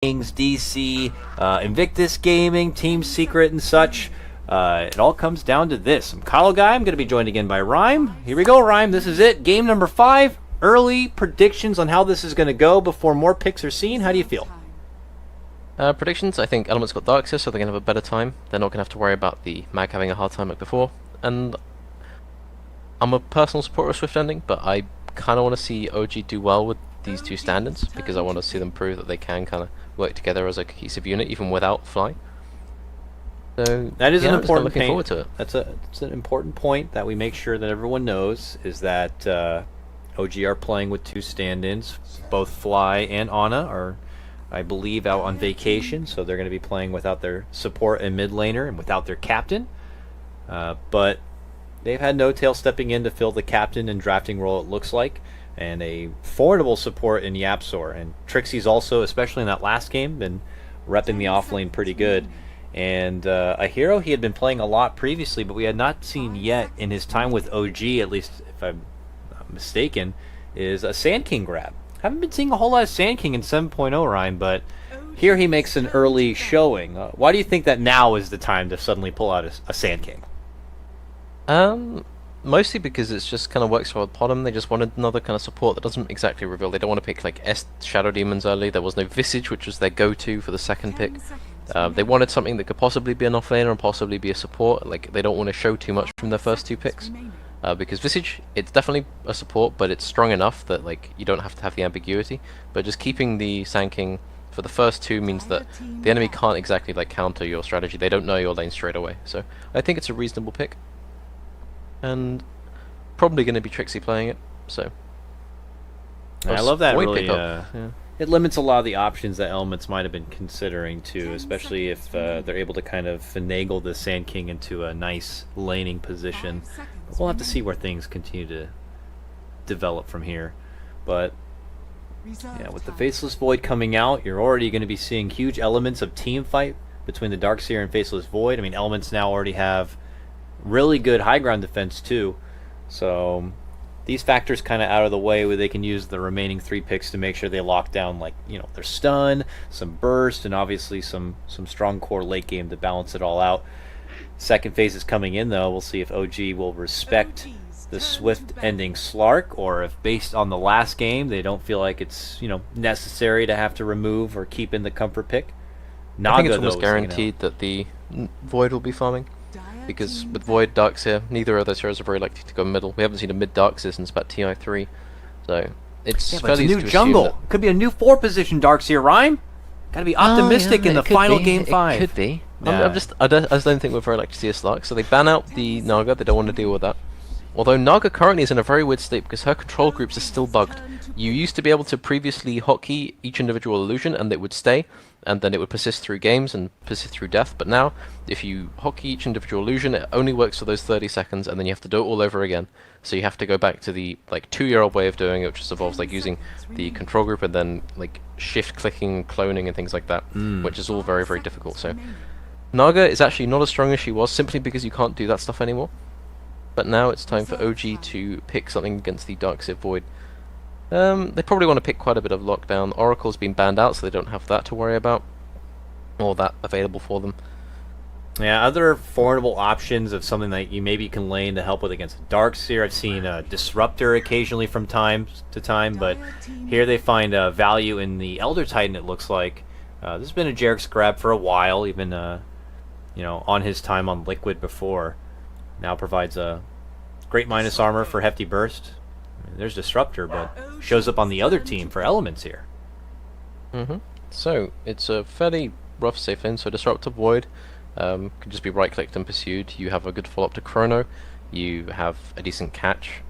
Kings, DC, Invictus Gaming, Team Secret, and such. It all comes down to this. I'm Kyle Guy. I'm going to be joined again by Rhyme. Here we go, Rhyme. This is it. Game number 5. Early predictions on how this is going to go before more picks are seen. How do you feel? Predictions, I think Element's got Darkseer, so they're going to have a better time. They're not going to have to worry about the Mag having a hard time like before. And I'm a personal supporter of Swift Ending, but I kind of want to see OG do well with these two stand-ins, because I want to see them prove that they can kind of work together as a cohesive unit, even without Fly. So that is an I'm important looking forward to it. It's an important point that we make sure that everyone knows, is that OG are playing with two stand-ins. Both Fly and Ana are, I believe, out on vacation, so they're going to be playing without their support and mid laner and without their captain. But they've had No Tail stepping in to fill the captain and drafting role, it looks like, and a formidable support in Yapzor. And Trixie's also, especially in that last game, been repping the offlane pretty good. And a hero he had been playing a lot previously, but we had not seen yet in his time with OG, at least if I'm not mistaken, is a Sand King grab. Haven't been seeing a whole lot of Sand King in 7.0, Ryan, but here he makes an early showing. Why do you think that now is the time to suddenly pull out a Sand King? Mostly because it's just kind of works well with Podem. They just wanted another kind of support that doesn't exactly reveal. They don't want to pick like Shadow Demons early. There was no Visage, which was their go-to for the second pick. They wanted something that could possibly be an offlaner and possibly be a support. Like, they don't want to show too much from their first two picks. Because Visage, it's definitely a support, but it's strong enough that like you don't have to have the ambiguity. But just keeping the Sand King for the first two means that the enemy can't exactly like counter your strategy. They don't know your lane straight away. So I think it's a reasonable pick. And probably going to be Trixie playing it, so... I love that. Really, yeah. It limits a lot of the options that Elements might have been considering too, especially if they're able to kind of finagle the Sand King into a nice laning position. We'll have to see where things continue to develop from here. But yeah, with the Faceless Void coming out, you're already going to be seeing huge elements of team fight between the Darkseer and Faceless Void. I mean, Elements now already have really good high ground defense too, so these factors kind of out of the way, where they can use the remaining 3 picks to make sure they lock down, like, you know, their stun, some burst, and obviously some strong core late game to balance it all out. Second phase is coming in though. We'll see if OG will respect the Swift Ending Slark, or if based on the last game they don't feel like it's, you know, necessary to have to remove or keep in the comfort pick. I think it's almost guaranteed that the Void will be farming. Because with Void, Darkseer, neither of those heroes are very likely to go middle. We haven't seen a mid Darkseer since about TI3, so it's fairly easy to assume that could be a new 4-position Darkseer, Rhyme. Gotta be optimistic in the final game 5. It could be. Yeah. I just don't think we're very likely to see a Slark, so they ban out the Naga. They don't want to deal with that. Although Naga currently is in a very weird state because her control groups are still bugged. You used to be able to previously hotkey each individual illusion and it would stay, and then it would persist through games and persist through death. But now, if you hotkey each individual illusion, it only works for those 30 seconds, and then you have to do it all over again. So you have to go back to the like 2-year-old way of doing it, which just involves like using the control group and then like shift clicking, cloning, and things like that, which is all very, very difficult. So Naga is actually not as strong as she was simply because you can't do that stuff anymore. But now it's time for OG to pick something against the Darkseer Void. They probably want to pick quite a bit of lockdown. Oracle's been banned out, so they don't have that to worry about, or that available for them. Yeah, other formidable options of something that you maybe can lane to help with against Darkseer. I've seen Disruptor occasionally from time to time, but here they find value in the Elder Titan, it looks like. This has been a Jarek's grab for a while, even you know, on his time on Liquid before. Now provides a great minus armor for Hefty Burst. I mean, there's Disruptor, but shows up on the other team for Elements here. So it's a fairly rough safe lane. So Disruptor Void can just be right-clicked and pursued. You have a good follow-up to Chrono. You have a decent catch,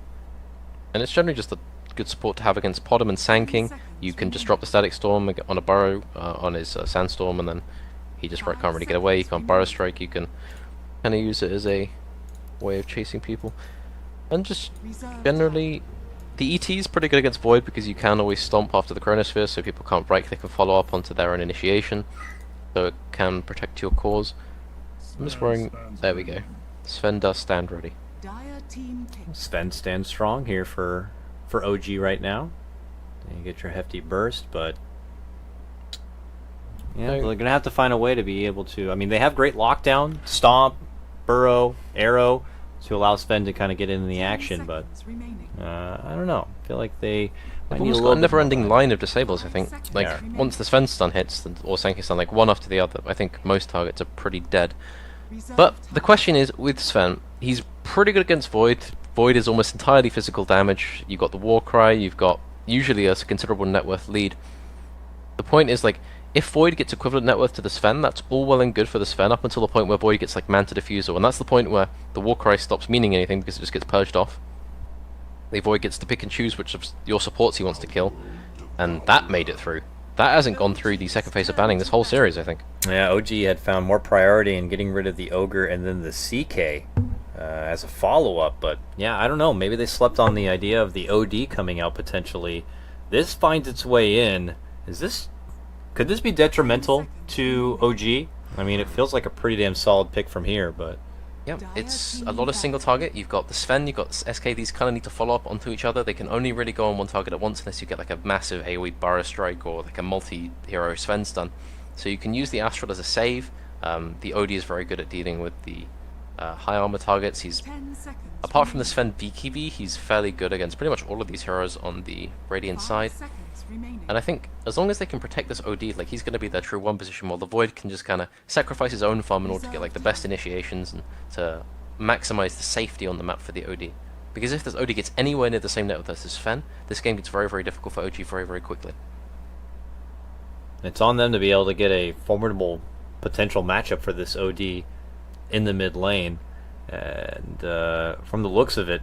and it's generally just a good support to have against Podem and Sand King. You can just drop the Static Storm on a Burrow on his Sandstorm, and then he just can't really get away. You can't Burrow Strike. You can kind of use it as a way of chasing people, and just generally the ET is pretty good against Void because you can always stomp after the Chronosphere, so people can't right click and follow up onto their own initiation, so it can protect your cause. I'm just worrying. There we go. Sven does stand ready. Sven stands strong here for OG right now. You get your Hefty Burst, but Yeah, So- they're going to have to find a way to be able to. I mean, they have great lockdown, stomp, burrow, arrow to allow Sven to kind of get into the action, but I don't know. I feel like they might They've need a almost little got a bit never-ending more. line of disables, I think. Like, Yeah. once the Sven stun hits, or Senki stun, like, one after the other, I think most targets are pretty dead. But the question is, with Sven, he's pretty good against Void. Void is almost entirely physical damage. You've got the Warcry, you've got usually a considerable net worth lead. The point is, like, if Void gets equivalent net worth to the Sven, that's all well and good for the Sven up until the point where Void gets, like, Manta Diffusal, and that's the point where the Warcry stops meaning anything because it just gets purged off. The Void gets to pick and choose which of your supports he wants to kill, and that made it through. That hasn't gone through the second phase of banning this whole series, I think. Yeah, OG had found more priority in getting rid of the Ogre and then the CK as a follow-up, but yeah, I don't know. Maybe they slept on the idea of the OD coming out potentially. This finds its way in. Could this be detrimental to OG? I mean, it feels like a pretty damn solid pick from here, but Yeah, it's a lot of single target. You've got the Sven, you've got SK. These kind of need to follow up onto each other. They can only really go on one target at once unless you get like a massive AoE Burrow Strike or like a multi-hero Sven stun. So you can use the Astral as a save. The OD is very good at dealing with the high armor targets. Apart from the Sven VKV, he's fairly good against pretty much all of these heroes on the Radiant side. And I think as long as they can protect this OD, like he's going to be their true one position, while the Void can just kind of sacrifice his own farm in order to get like the best initiations and to maximize the safety on the map for the OD. Because if this OD gets anywhere near the same net as this Sven, this game gets very, very difficult for OG very, very quickly. it's on them to be able to get a formidable potential matchup for this OD in the mid lane. And from the looks of it,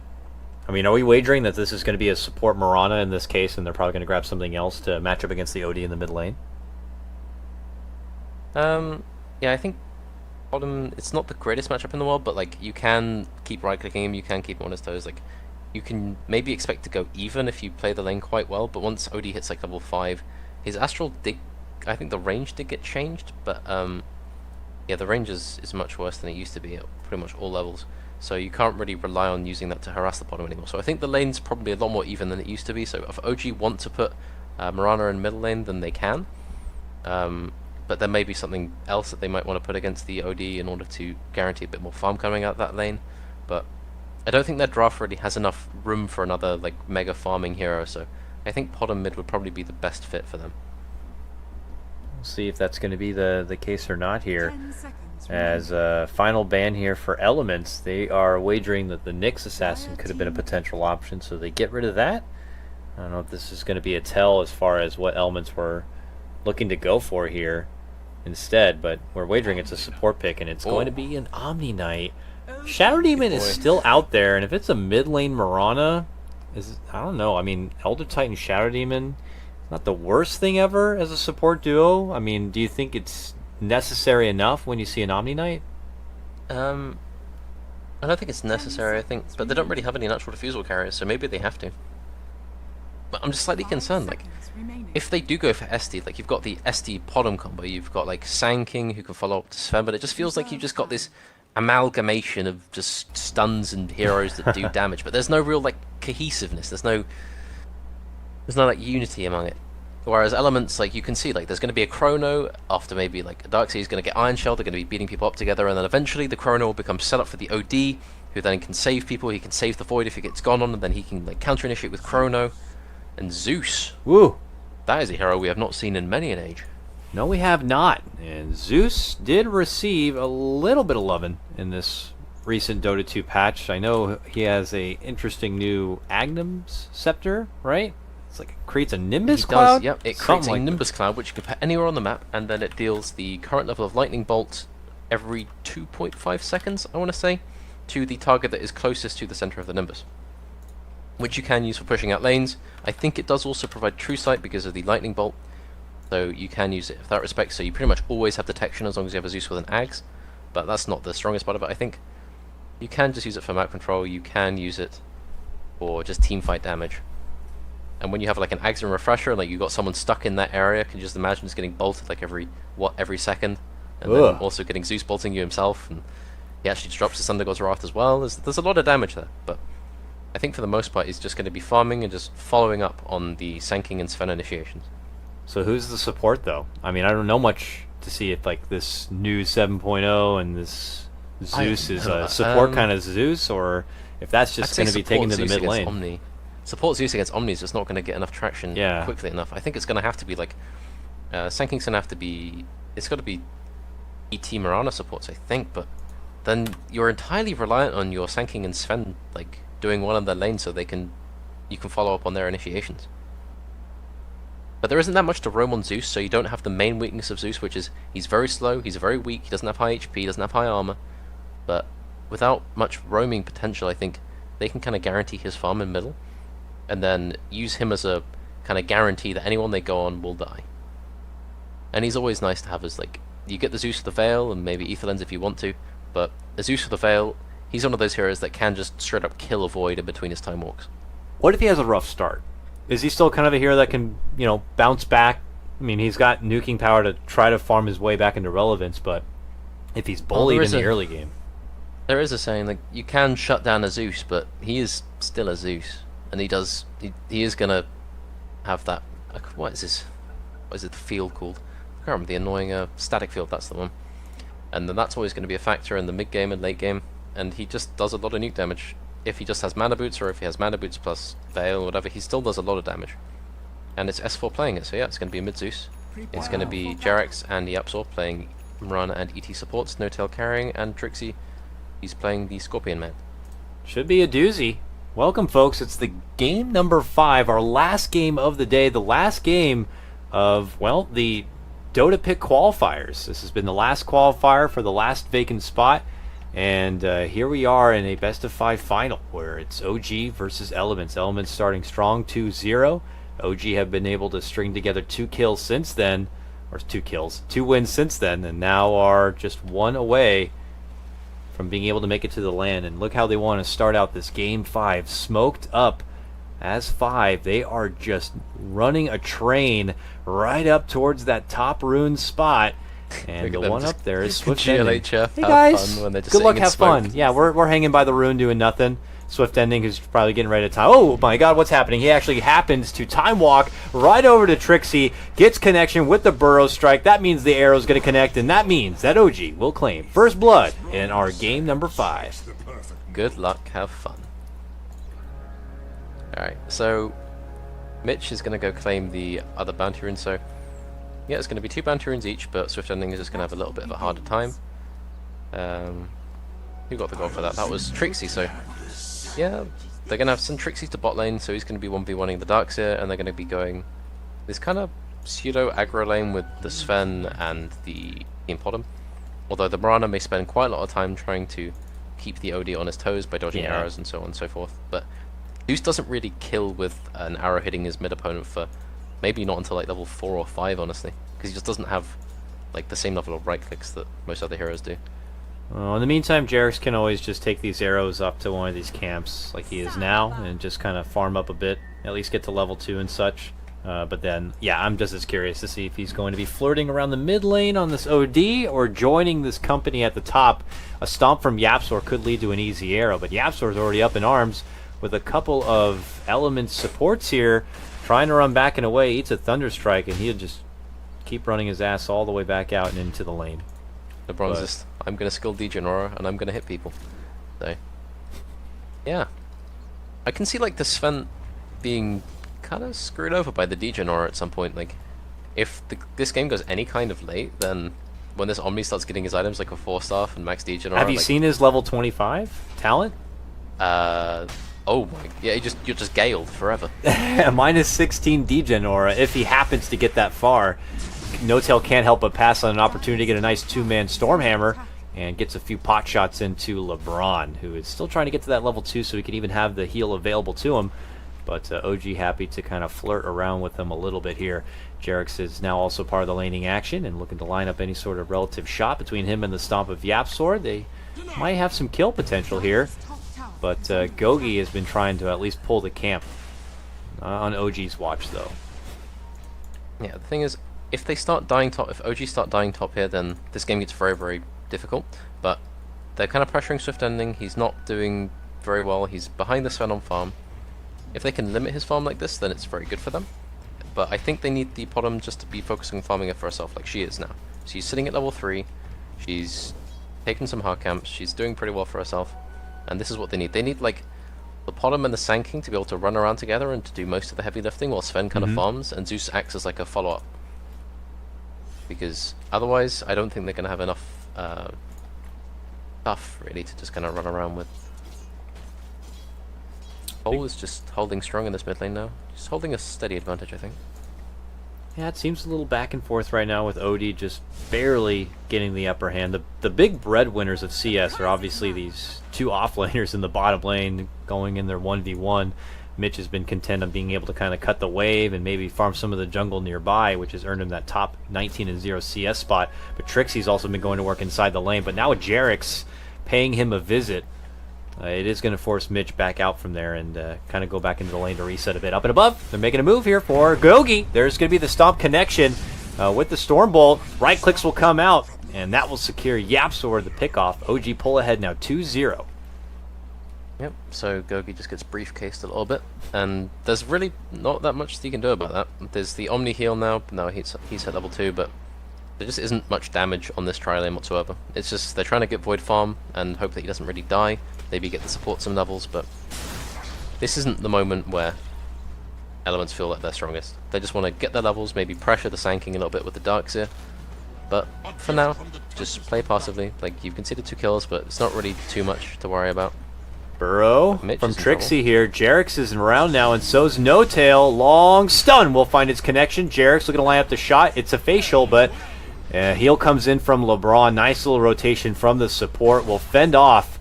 I mean, are we wagering that this is going to be a support Mirana in this case, and they're probably going to grab something else to match up against the OD in the mid lane? Yeah, I think bottom, it's not the greatest matchup in the world, but like you can keep right-clicking him, you can keep him on his toes. Like you can maybe expect to go even if you play the lane quite well, but once OD hits like level 5, his Astral did, I think the range did get changed, but yeah, the range is much worse than it used to be at pretty much all levels. So you can't really rely on using that to harass the bottom anymore. So I think the lane's probably a lot more even than it used to be. So if OG want to put Mirana in middle lane, then they can. But there may be something else that they might want to put against the OD in order to guarantee a bit more farm coming out that lane. But I don't think their draft really has enough room for another like mega farming hero. So I think bottom mid would probably be the best fit for them. We'll see if that's going to be the case or not here. As a final ban here for Elements, they are wagering that the Nyx Assassin could have been a potential option, so they get rid of that. I don't know if this is going to be a tell as far as what Elements were looking to go for here instead, but we're wagering it's a support pick, and it's going to be an Omni Knight. Shadow Demon is still out there, and if it's a mid lane Mirana, I don't know. I mean, Elder Titan Shadow Demon, not the worst thing ever as a support duo. I mean, do you think it's necessary enough when you see an Omni Knight? I don't think it's necessary, I think, but they don't really have any natural diffusal carriers, so maybe they have to. But I'm just slightly concerned, like, if they do go for SD, like, you've got the SD Podum combo, you've got, like, Sand King who can follow up to Sven, but it just feels like you've just got this amalgamation of just stuns and heroes that do damage, but there's no real, like, cohesiveness, there's no, like, unity among it. Whereas Elements, like, you can see, like, there's going to be a Chrono, after maybe, like, a Darkseid is going to get Iron Shell, they're going to be beating people up together, and then eventually the Chrono will become set up for the OD, who then can save people, he can save the Void if he gets gone on, and then he can, like, counter-initiate with Chrono. And Zeus. Woo! That is a hero we have not seen in many an age. No, we have not. And Zeus did receive a little bit of loving in this recent Dota 2 patch. I know he has a interesting new Agnum's Scepter, right? It's like it creates a Nimbus cloud? Yep, it creates Something a like Nimbus cloud which you can put anywhere on the map, and then it deals the current level of Lightning Bolt every 2.5 seconds, I want to say, to the target that is closest to the center of the Nimbus, which you can use for pushing out lanes. I think it does also provide True Sight because of the Lightning Bolt, so you can use it in that respect, so you pretty much always have detection as long as you have a Zeus with an Ags, but that's not the strongest part of it, I think. You can just use it for map control, you can use it for just team fight damage. And when you have like an Ags and Refresher, like you got someone stuck in that area, can you just imagine just getting bolted like every second, and then also getting Zeus bolting you himself, and he actually drops the Thunder God's Wrath as well. There's a lot of damage there, but I think for the most part he's just going to be farming and just following up on the Sand King and Sven initiations. So who's the support, though? I mean, I don't know much to see if like this new 7.0 and this Zeus is know. a support kind of Zeus, or if that's I'd just say going to be support taken to the Zeus mid against lane. Omni. Support Zeus against Omni is just not going to get enough traction Yeah. quickly enough. I think it's going to have to be like Sanking's going to have to be. It's got to be ET Mirana supports, I think, but then you're entirely reliant on your Sanking and Sven like doing well in their lane so you can follow up on their initiations. But there isn't that much to roam on Zeus, so you don't have the main weakness of Zeus, which is he's very slow, he's very weak, he doesn't have high HP, he doesn't have high armor. But without much roaming potential, I think they can kind of guarantee his farm in middle, and then use him as a kind of guarantee that anyone they go on will die. And he's always nice to have as like, you get the Zeus with the Veil, and maybe Aetherlens if you want to, but the Zeus with the Veil, he's one of those heroes that can just straight up kill a void in between his time walks. What if he has a rough start? Is he still kind of a hero that can, bounce back? I mean, he's got nuking power to try to farm his way back into relevance, but if he's bullied in the early game... There is a saying, like, you can shut down a Zeus, but he is still a Zeus. And he is going to have that... What is it, the field called? I can't remember, the annoying static field, that's the one. And then that's always going to be a factor in the mid game and late game, and he just does a lot of nuke damage. If he just has mana boots, or if he has mana boots plus Veil or whatever, he still does a lot of damage. And it's S4 playing it, so yeah, it's going to be mid Zeus. It's going to be Jarex and Yapzor playing Mirana and ET supports, No Tail carrying, and Trixie, he's playing the Scorpion Man. Should be a doozy. Welcome, folks. It's the game number 5, our last game of the day, the last game of, well, the Dota pick qualifiers. This has been the last qualifier for the last vacant spot. And here we are in a best-of-5 final, where it's OG versus Elements. Elements starting strong, 2-0. OG have been able to string together 2 kills since then, or 2 wins since then, and now are just 1 away from being able to make it to the LAN. And look how they want to start out this game 5, smoked up as 5. They are just running a train right up towards that top rune spot. And the one up there is Swift Ending. GLHF, hey guys, fun when they're just good luck, sitting in have smoke. fun. Yeah, we're hanging by the rune doing nothing. Swift Ending is probably getting ready to time. Oh my god, what's happening? He actually happens to time walk right over to Trixie, gets connection with the Burrow Strike. That means the arrow's going to connect, and that means that OG will claim first blood in our game number 5. Good luck, have fun. Alright, so Mitch is going to go claim the other bounty rune, so yeah, it's going to be 2 bounty runes each, but Swift Ending is just going to have a little bit of a harder time. Who got the goal for that? That was Trixie, so yeah, they're going to have some Trixie to bot lane, so he's going to be 1v1ing the Darkseer, and they're going to be going this kind of pseudo aggro lane with the Sven and the Team Potom. Although the Mirana may spend quite a lot of time trying to keep the OD on his toes by dodging arrows and so on and so forth, but Zeus doesn't really kill with an arrow hitting his mid opponent for maybe not until like level 4 or 5, honestly, because he just doesn't have like the same level of right clicks that most other heroes do. In the meantime, Jarex can always just take these arrows up to one of these camps like he is now and just kind of farm up a bit, at least get to level 2 and such. But then, yeah, I'm just as curious to see if he's going to be flirting around the mid lane on this OD or joining this company at the top. A stomp from Yapzor could lead to an easy arrow, but Yapzor's already up in arms with a couple of Elements supports here, trying to run back and away, eats a Thunderstrike, and he'll just keep running his ass all the way back out and into the lane. LeBron's just, I'm going to skill Degenerer, and I'm going to hit people. So, yeah. I can see, like, the Sven being kind of screwed over by the Degenerer at some point. Like, if this game goes any kind of late, then when this Omni starts getting his items, like a 4-staff and max Degenerer... Have you seen his level 25 talent? Oh my, yeah, you're just galed forever. Minus 16 degen aura if he happens to get that far. No Tail can't help but pass on an opportunity to get a nice 2-man Stormhammer and gets a few pot shots into LeBron, who is still trying to get to that level 2 so he can even have the heal available to him. But OG happy to kind of flirt around with him a little bit here. Jarex is now also part of the laning action and looking to line up any sort of relative shot between him and the stomp of Yapzor. They might have some kill potential here. But Gogi has been trying to at least pull the camp on OG's watch, though. Yeah, the thing is, if they start dying top, if OG start dying top here, then this game gets very, very difficult. But they're kind of pressuring Swift Ending. He's not doing very well. He's behind the Sven on farm. If they can limit his farm like this, then it's very good for them. But I think they need the Potom just to be focusing on farming it for herself, like she is now. She's sitting at level 3. She's taken some hard camps. She's doing pretty well for herself. And this is what they need. They need, like, the Potom and the Sand King to be able to run around together and to do most of the heavy lifting while Sven kind of farms, and Zeus acts as like a follow-up. Because otherwise, I don't think they're going to have enough stuff, really, to just kind of run around with. Cole is just holding strong in this mid lane now. Just holding a steady advantage, I think. Yeah, it seems a little back and forth right now with OD just barely getting the upper hand. The big breadwinners of CS are obviously these two offlaners in the bottom lane going in their 1v1. Mitch has been content on being able to kind of cut the wave and maybe farm some of the jungle nearby, which has earned him that top 19 and 0 CS spot. But Trixie's also been going to work inside the lane. But now with Jarek's paying him a visit, it is going to force Mitch back out from there and kind of go back into the lane to reset a bit. Up and above, they're making a move here for Gogi. There's going to be the stomp connection with the Stormbolt. Right clicks will come out, and that will secure Yapsor the pickoff. OG pull ahead now 2-0. Yep, so Gogi just gets briefcased a little bit, and there's really not that much you can do about that. There's the Omni heal now. No, he's at level 2, but there just isn't much damage on this tri-lane whatsoever. It's just they're trying to get Void farm and hope that he doesn't really die. Maybe get the support some levels, but this isn't the moment where Elements feel like they're strongest. They just want to get their levels, maybe pressure the Sand King a little bit with the Darkseer. But for now, just play passively. Like, you've conceded 2 kills, but it's not really too much to worry about. Burrow Mitch from is in Trixie here. Jarek's is around now, and so's No Tail. Long stun will find its connection. Jarek's looking to line up the shot. It's a facial, but heal comes in from LeBron. Nice little rotation from the support. Will fend off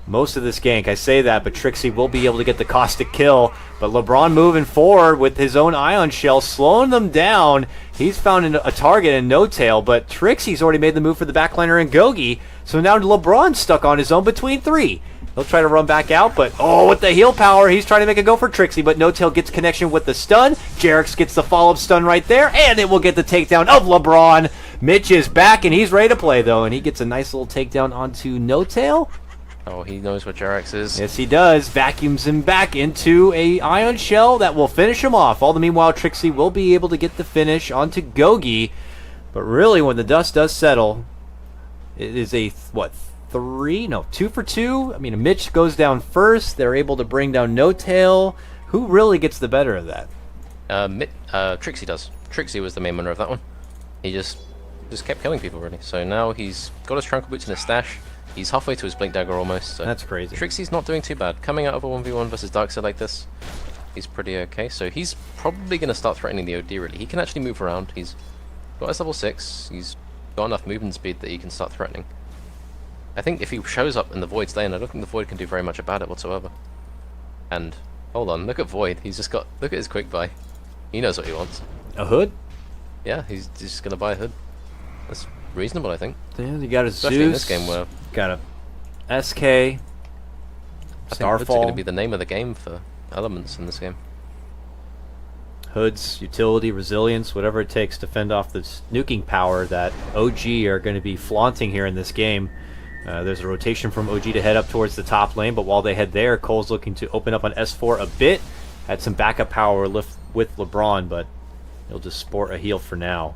most of this gank. I say that, but Trixie will be able to get the caustic kill. But LeBron moving forward with his own Ion Shell, slowing them down. He's found a target in No Tail, but Trixie's already made the move for the backliner and Gogi. So now LeBron's stuck on his own between 3. He'll try to run back out, but with the heal power, he's trying to make a go for Trixie, but No Tail gets connection with the stun. Jarek's gets the follow-up stun right there, and it will get the takedown of LeBron. Mitch is back, and he's ready to play, though, and he gets a nice little takedown onto No Tail. Oh, he knows what Jarek's is. Yes, he does. Vacuums him back into a Ion Shell that will finish him off. All the meanwhile, Trixie will be able to get the finish onto Gogi, but really, when the dust does settle, it is a, 2 for 2. I mean, Mitch goes down first. They're able to bring down No Tail. Who really gets the better of that? Trixie does. Trixie was the main winner of that one. He just kept killing people, really. So now he's got his Tranquil Boots in his stash. He's halfway to his Blink Dagger almost. So that's crazy. Trixie's not doing too bad. Coming out of a 1v1 versus Darkseid like this, he's pretty okay. So he's probably going to start threatening the OD, really. He can actually move around. He's got his level 6. He's got enough movement speed that he can start threatening. I think if he shows up in the Void's lane, I don't think the Void can do very much about it whatsoever. And, hold on, look at Void. He's just got, look at his quick buy. He knows what he wants. A hood? Yeah, he's just going to buy a hood. That's reasonable, I think. Yeah, you got a Especially Zeus. in this game where... Got a SK. I think hoods are going to Starfall. be the name of the game for Elements in this game. Hoods, utility, resilience, whatever it takes to fend off this nuking power that OG are going to be flaunting here in this game. There's a rotation from OG to head up towards the top lane, but while they head there, Cole's looking to open up on S4 a bit. Had some backup power lift with LeBron, but he'll just sport a heal for now.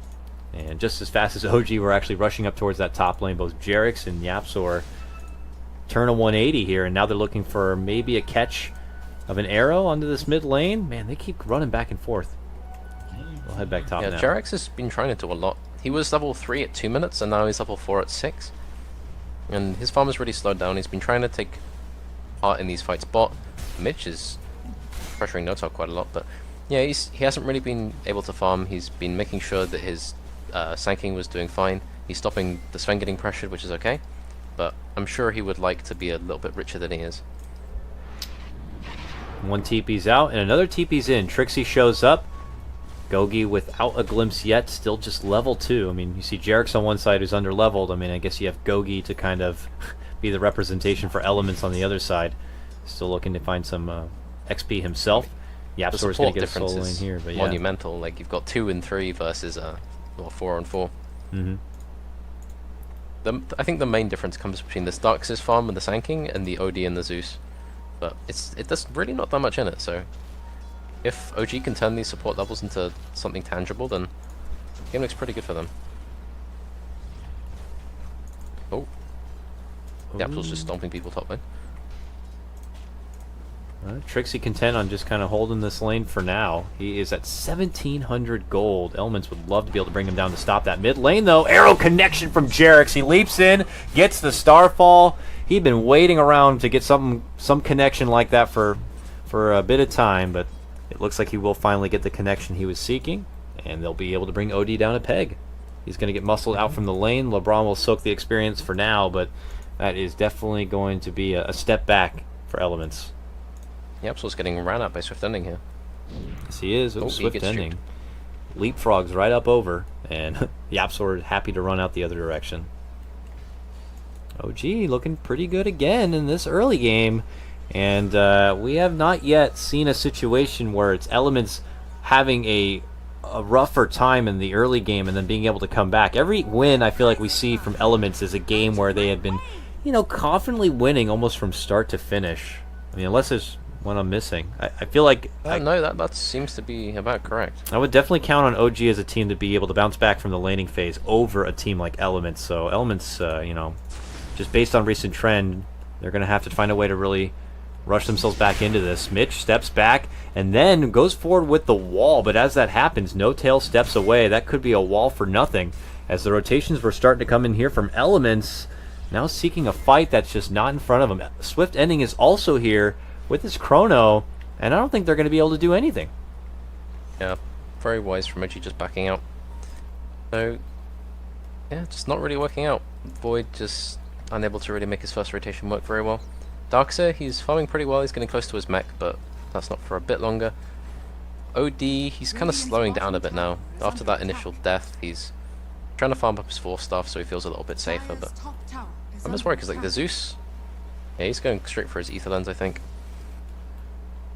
And just as fast as OG were actually rushing up towards that top lane, both Jarek's and Yapsor turn a 180 here, and now they're looking for maybe a catch of an arrow onto this mid lane. Man, they keep running back and forth. We'll head back top Yeah, now. Jarek's has been trying to do a lot. He was level 3 at 2 minutes, and now he's level 4 at 6. And his farm has really slowed down. He's been trying to take part in these fights. Bot Mitch is pressuring No Tail quite a lot, but yeah, he hasn't really been able to farm. He's been making sure that his Sand King was doing fine. He's stopping the Sven getting pressured, which is okay. But I'm sure he would like to be a little bit richer than he is. One TP's out, and another TP's in. Trixie shows up. Gogi without a glimpse yet, still just level 2. I mean, you see Jarek's on one side who's under-leveled. I mean, I guess you have Gogi to kind of be the representation for Elements on the other side. Still looking to find some XP himself. Yapsor's going to get a solo in here, but yeah. Monumental. Like, you've got 2 and 3 versus 4 and 4. Mm-hmm. I think the main difference comes between this Darkseer's farm and the Sand King and the OD and the Zeus. But there's really not that much in it, so if OG can turn these support levels into something tangible, then the game looks pretty good for them. Yapsil's just stomping people top lane. Trixie content on just kind of holding this lane for now. He is at 1,700 gold. Elements would love to be able to bring him down to stop that mid lane, though. Arrow connection from Jerix. He leaps in, gets the Starfall. He'd been waiting around to get some connection like that for a bit of time, but it looks like he will finally get the connection he was seeking, and they'll be able to bring OD down a peg. He's going to get muscled out from the lane. LeBron will soak the experience for now, but that is definitely going to be a step back for Elements. Yapsil's getting ran at by Swift Ending here. Yes, he is. Oh, Swift he gets ending. Leapfrogs right up over, and Yapsor happy to run out the other direction. OG looking pretty good again in this early game, and we have not yet seen a situation where it's Elements having a rougher time in the early game and then being able to come back. Every win I feel like we see from Elements is a game where they have been, confidently winning almost from start to finish. I mean, unless there's one I'm missing. I feel like... no, that seems to be about correct. I would definitely count on OG as a team to be able to bounce back from the laning phase over a team like Elements. So Elements, just based on recent trend, they're going to have to find a way to really rush themselves back into this. Mitch steps back and then goes forward with the wall, but as that happens, No Tail steps away. That could be a wall for nothing, as the rotations were starting to come in here from Elements, now seeking a fight that's just not in front of them. Swift Ending is also here with his Chrono, and I don't think they're going to be able to do anything. Yeah, very wise from Reggie just backing out. So, yeah, just not really working out. Void just unable to really make his first rotation work very well. Darkseer, he's farming pretty well, he's getting close to his mech, but that's not for a bit longer. OD, he's kind of slowing down a bit now. After that initial death, he's trying to farm up his 4 stuff so he feels a little bit safer, but I'm just worried because like the Zeus, yeah, he's going straight for his Ether Lens, I think.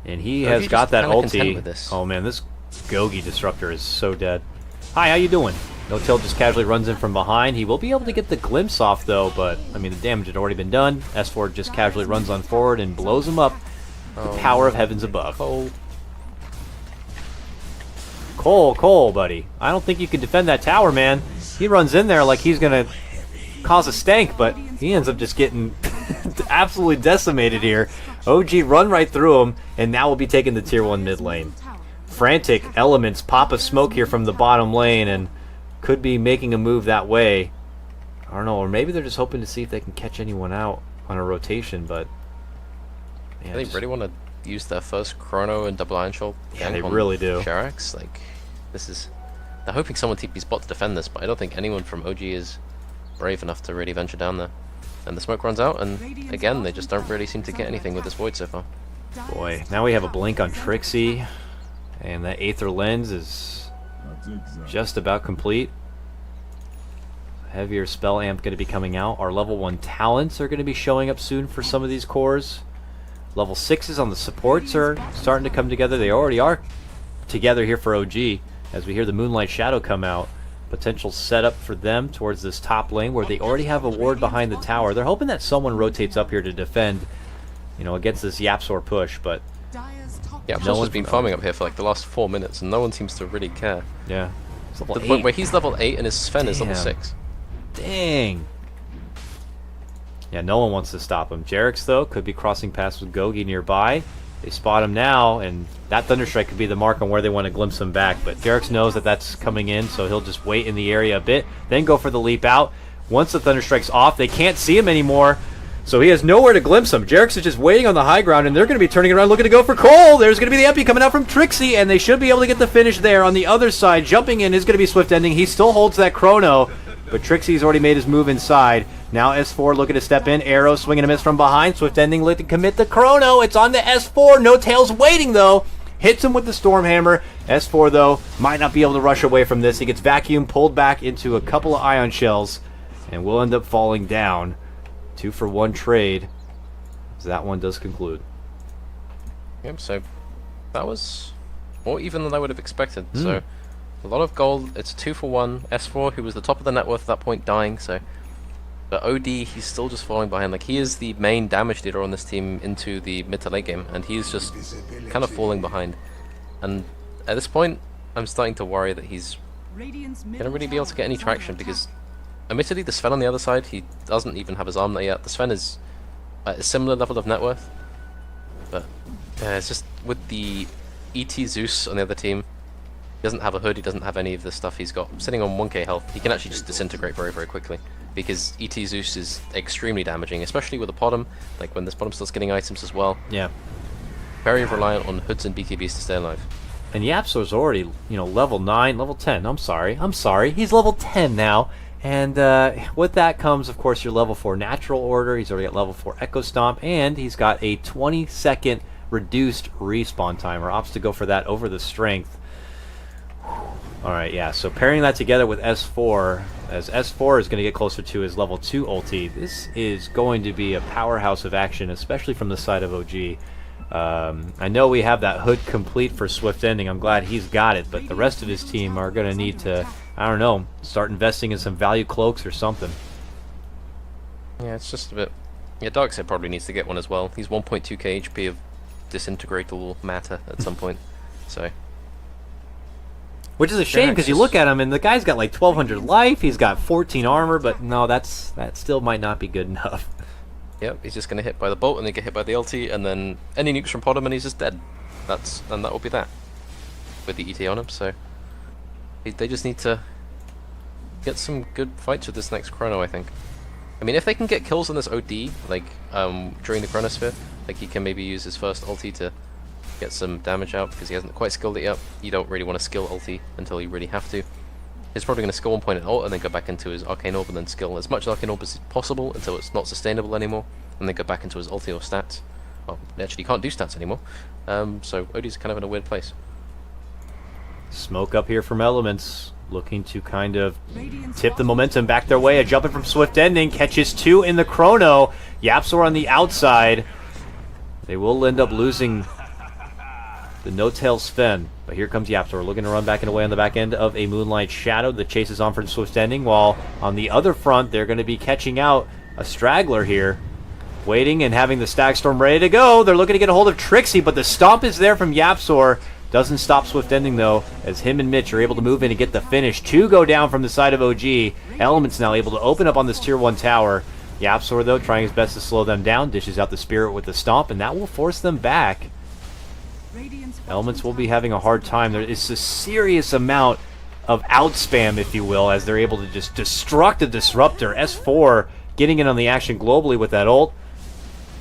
And he has got that ulti. This. Oh man, this Gogi Disruptor is so dead. Hi, how you doing? No Tail just casually runs in from behind. He will be able to get the glimpse off though, but I mean the damage had already been done. S4 just casually runs on forward and blows him up. The power of heavens above. Cole, buddy. I don't think you can defend that tower, man. He runs in there like he's gonna cause a stank, but he ends up just getting absolutely decimated here. OG run right through him, and now we'll be taking the tier 1 mid lane. Frantic Elements pop a smoke here from the bottom lane and could be making a move that way. I don't know, or maybe they're just hoping to see if they can catch anyone out on a rotation, but... Yeah, they really want to use their first Chrono and double Iron Shoal. Yeah, they really do. Sharax, like, this is... They're hoping someone TP's bot to defend this, but I don't think anyone from OG is brave enough to really venture down there. And the smoke runs out, and again, they just don't really seem to get anything with this Void so far. Boy, now we have a blink on Trixie, and that Aether Lens is just about complete. Heavier spell amp going to be coming out. Our level 1 talents are going to be showing up soon for some of these cores. Level 6s on the supports are starting to come together. They already are together here for OG, as we hear the Moonlight Shadow come out. Potential setup for them towards this top lane where they already have a ward behind the tower. They're hoping that someone rotates up here to defend, against this Yapsor push, but... Yapsor's has been farming up here for like the last 4 minutes and no one seems to really care. Yeah. To the point where he's level 8 and his Sven is level 6. Dang. Yeah, no one wants to stop him. Jerix, though, could be crossing paths with Gogi nearby. They spot him now, and that Thunderstrike could be the mark on where they want to glimpse him back. But Jerix knows that that's coming in, so he'll just wait in the area a bit, then go for the leap out. Once the Thunderstrike's off, they can't see him anymore, so he has nowhere to glimpse him. Jerix is just waiting on the high ground, and they're going to be turning around looking to go for Cole. There's going to be the MP coming out from Trixie, and they should be able to get the finish there. On the other side, jumping in is going to be Swift Ending. He still holds that Chrono, but Trixie's already made his move inside. Now S4 looking to step in. Arrow swinging a miss from behind. Swift Ending looking to commit the Chrono. It's on the S4. No Tail's waiting, though. Hits him with the Stormhammer. S4, though, might not be able to rush away from this. He gets vacuum pulled back into a couple of Ion Shells, and will end up falling down. 2-for-1 trade. So that one does conclude. Yep, so that was more even than I would have expected. So a lot of gold. It's 2-for-1. S4, who was the top of the net worth at that point, dying, so... But OD, he's still just falling behind. Like, he is the main damage dealer on this team into the mid to late game, and he's just kind of falling behind. And at this point, I'm starting to worry that he's going to really be able to get any traction, because admittedly, the Sven on the other side, he doesn't even have his arm there yet. The Sven is at a similar level of net worth, but it's just with the ET Zeus on the other team, he doesn't have a hood, he doesn't have any of the stuff he's got. Sitting on 1k health, he can actually just disintegrate very, very quickly, because ET Zeus is extremely damaging, especially with a Podom, like when this Podom starts getting items as well. Yeah. Very reliant on hoods and BKBs to stay alive. And Yapsor's already, level 9, level 10. I'm sorry. He's level 10 now. And with that comes, of course, your level 4 Natural Order. He's already got level 4 Echo Stomp. And he's got a 20-second reduced respawn timer. Opts to go for that over the Strength. Alright, yeah. So pairing that together with S4, as S4 is going to get closer to his level 2 ulti, this is going to be a powerhouse of action, especially from the side of OG. I know we have that hood complete for Swift Ending. I'm glad he's got it, but the rest of his team are going to need to, I don't know, start investing in some value cloaks or something. Yeah, it's just a bit... Yeah, Darkseid probably needs to get one as well. He's 1.2k HP of disintegratable matter at some point, so... Which is a shame, because you look at him and the guy's got like 1200 life, he's got 14 armor, but no, that still might not be good enough. Yep, he's just going to hit by the bolt and then get hit by the ulti, and then any nukes from Podom and he's just dead. And that will be that. With the ET on him, so... They just need to get some good fights with this next Chrono, I think. I mean, if they can get kills on this OD, like, during the Chronosphere, like he can maybe use his first ulti to get some damage out, because he hasn't quite skilled it yet. You don't really want to skill ulti until you really have to. He's probably going to skill 1 point at ult and then go back into his Arcane Orb and then skill as much Arcane Orb as possible until it's not sustainable anymore, and then go back into his ulti or stats. Well, actually, he can't do stats anymore, so OD's kind of in a weird place. Smoke up here from Elements, looking to kind of tip the momentum back their way. A jumping from Swift Ending, catches 2 in the Chrono. Yapsor on the outside. They will end up losing the No-Tail Sven, but here comes Yapsor looking to run back and away on the back end of a Moonlight Shadow. The chase is on for Swift Ending, while on the other front they're going to be catching out a straggler here, waiting and having the Stag Storm ready to go. They're looking to get a hold of Trixie, but the stomp is there from Yapsor. Doesn't stop Swift Ending though, as him and Mitch are able to move in and get the finish. 2 go down from the side of OG. Elements now able to open up on this tier 1 tower. Yapsor though trying his best to slow them down, dishes out the Spirit with the stomp, and that will force them back. Elements will be having a hard time. There is a serious amount of outspam, if you will, as they're able to just destruct the Disruptor. S4 getting in on the action globally with that ult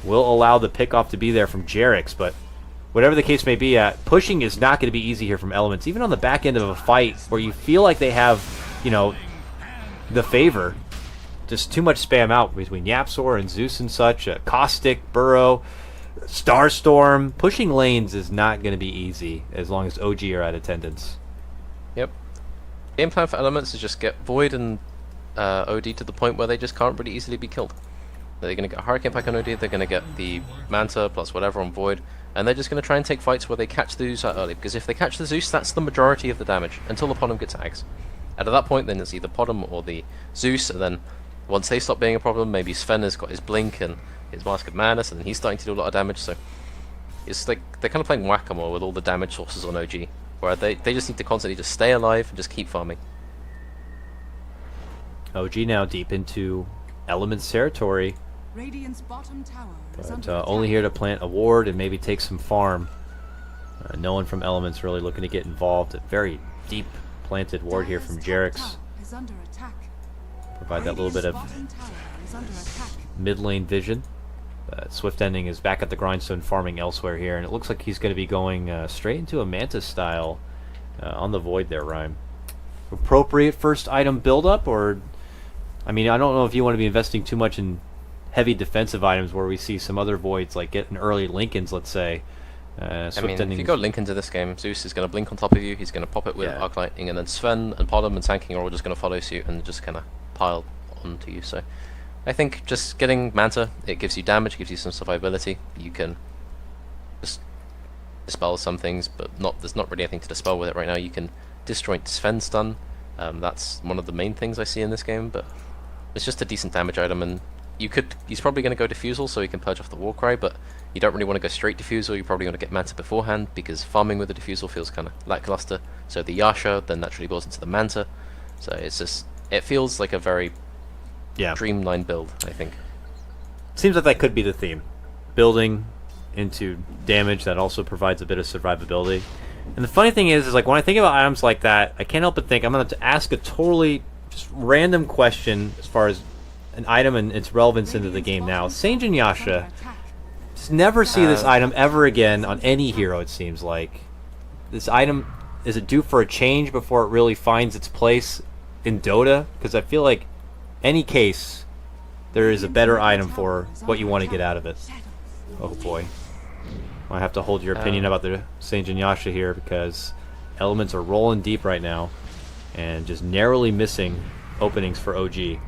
will allow the pickoff to be there from Jerix, but whatever the case may be, pushing is not going to be easy here from Elements, even on the back end of a fight where you feel like they have, the favor. Just too much spam out between Yapsor and Zeus and such. Caustic, Burrow, Starstorm. Pushing lanes is not going to be easy as long as OG are at attendance. Yep. Game plan for Elements is just get Void and OD to the point where they just can't really easily be killed. They're going to get a Hurricane Pack on OD, they're going to get the Manta plus whatever on Void, and they're just going to try and take fights where they catch the Zeus out early, because if they catch the Zeus, that's the majority of the damage, until the Podom gets Ags. And at that point, then it's either Podom or the Zeus, and then once they stop being a problem, maybe Sven has got his Blink and his Mask of Madness, and then he's starting to do a lot of damage, so it's like they're kind of playing whack-a-mole with all the damage sources on OG, where they just need to constantly just stay alive and just keep farming. OG now deep into Elements territory, but only here to plant a ward and maybe take some farm. No one from Elements really looking to get involved. A very deep planted ward here from Jerix. Provide that little bit of mid lane vision. Swift Ending is back at the grindstone farming elsewhere here, and it looks like he's going to be going straight into a Manta style on the Void there, Rhyme. Appropriate first item build-up, or... I mean, I don't know if you want to be investing too much in heavy defensive items where we see some other Voids, like getting early Lincolns, let's say. I mean, if you go Link into this game, Zeus is going to blink on top of you, he's going to pop it with Arc Lightning, and then Sven and Podom and Tanking are all just going to follow suit and just kind of pile onto you. So I think just getting Manta, it gives you damage, gives you some survivability. You can just dispel some things, but there's not really anything to dispel with it right now. You can disjoint Sven stun. That's one of the main things I see in this game, but it's just a decent damage item, and he's probably going to go Diffusal so he can purge off the Warcry, but you don't really want to go straight Diffusal. You probably want to get Manta beforehand, because farming with the Diffusal feels kind of lackluster. So the Yasha then naturally goes into the Manta, so it feels like a very Yeah. streamlined build, I think. Seems like that could be the theme. Building into damage that also provides a bit of survivability. And the funny thing is like when I think about items like that, I can't help but think I'm going to ask a totally just random question as far as an item and its relevance into the game now. Sanjin Yasha, just never see this item ever again on any hero, it seems like. This item, is it due for a change before it really finds its place in Dota? Because I feel like any case, there is a better item for what you want to get out of it. Oh boy. I have to hold your opinion about the Sanjin Yasha here because elements are rolling deep right now and just narrowly missing openings for OG. Yeah,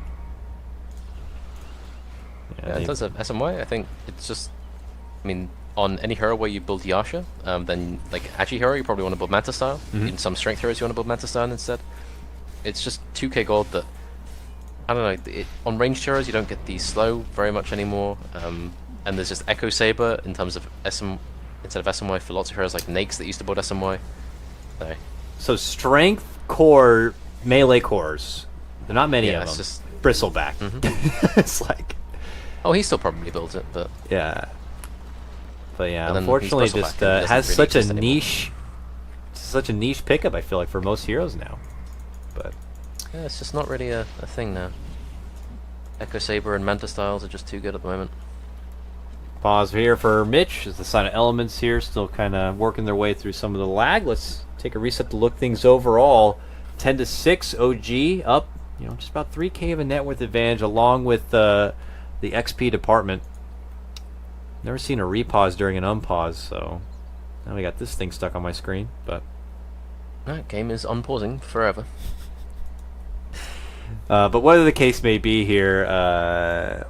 in terms of SMY, I think it's just, I mean, on any hero where you build Yasha, then like Agi hero, you probably want to build Manta Style. In some strength heroes, you want to build Manta Style instead. It's just 2k gold that, I don't know, on ranged heroes you don't get the slow very much anymore, and there's just Echo Saber in terms of instead of SMY for lots of heroes like Nakes that used to build SMY. So strength core melee cores, there are not many of it's them. just Bristleback. It's like, oh, he still probably builds it, but yeah. But yeah, But then unfortunately, he's just Bristleback and he has doesn't such really a exist anymore. niche pickup. I feel like for most heroes now. But yeah, it's just not really a thing now. Echo Saber and Manta Styles are just too good at the moment. pause here for Mitch as the side of elements here still kind of working their way through some of the lag. Let's take a reset to look things overall. 10-6 OG up, just about 3k of a net worth advantage along with the XP department. Never seen a repause during an unpause, so now we got this thing stuck on my screen, but That game is unpausing forever. but whatever the case may be here,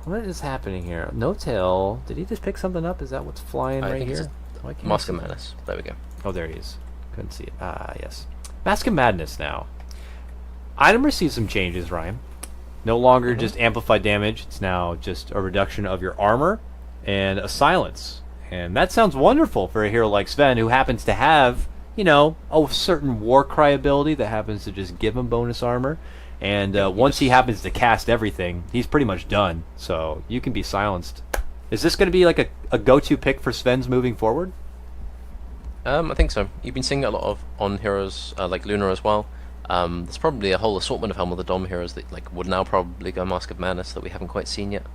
what is happening here? No-Tail, did he just pick something up? Is that what's flying I right think it's here? Why can't I Mask see of that? Madness. There we go. Oh, there he is. Couldn't see it. Ah, yes. Mask of Madness now. Item receives some changes, Ryan. No longer just amplified damage. It's now just a reduction of your armor and a silence. And that sounds wonderful for a hero like Sven, who happens to have, a certain Warcry ability that happens to just give him bonus armor. And once he happens to cast everything, he's pretty much done. So you can be silenced. Is this going to be like a go-to pick for Sven's moving forward? I think so. You've been seeing it a lot of on heroes like Luna as well. There's probably a whole assortment of Helm of the Dom heroes that would now probably go Mask of Madness that we haven't quite seen yet.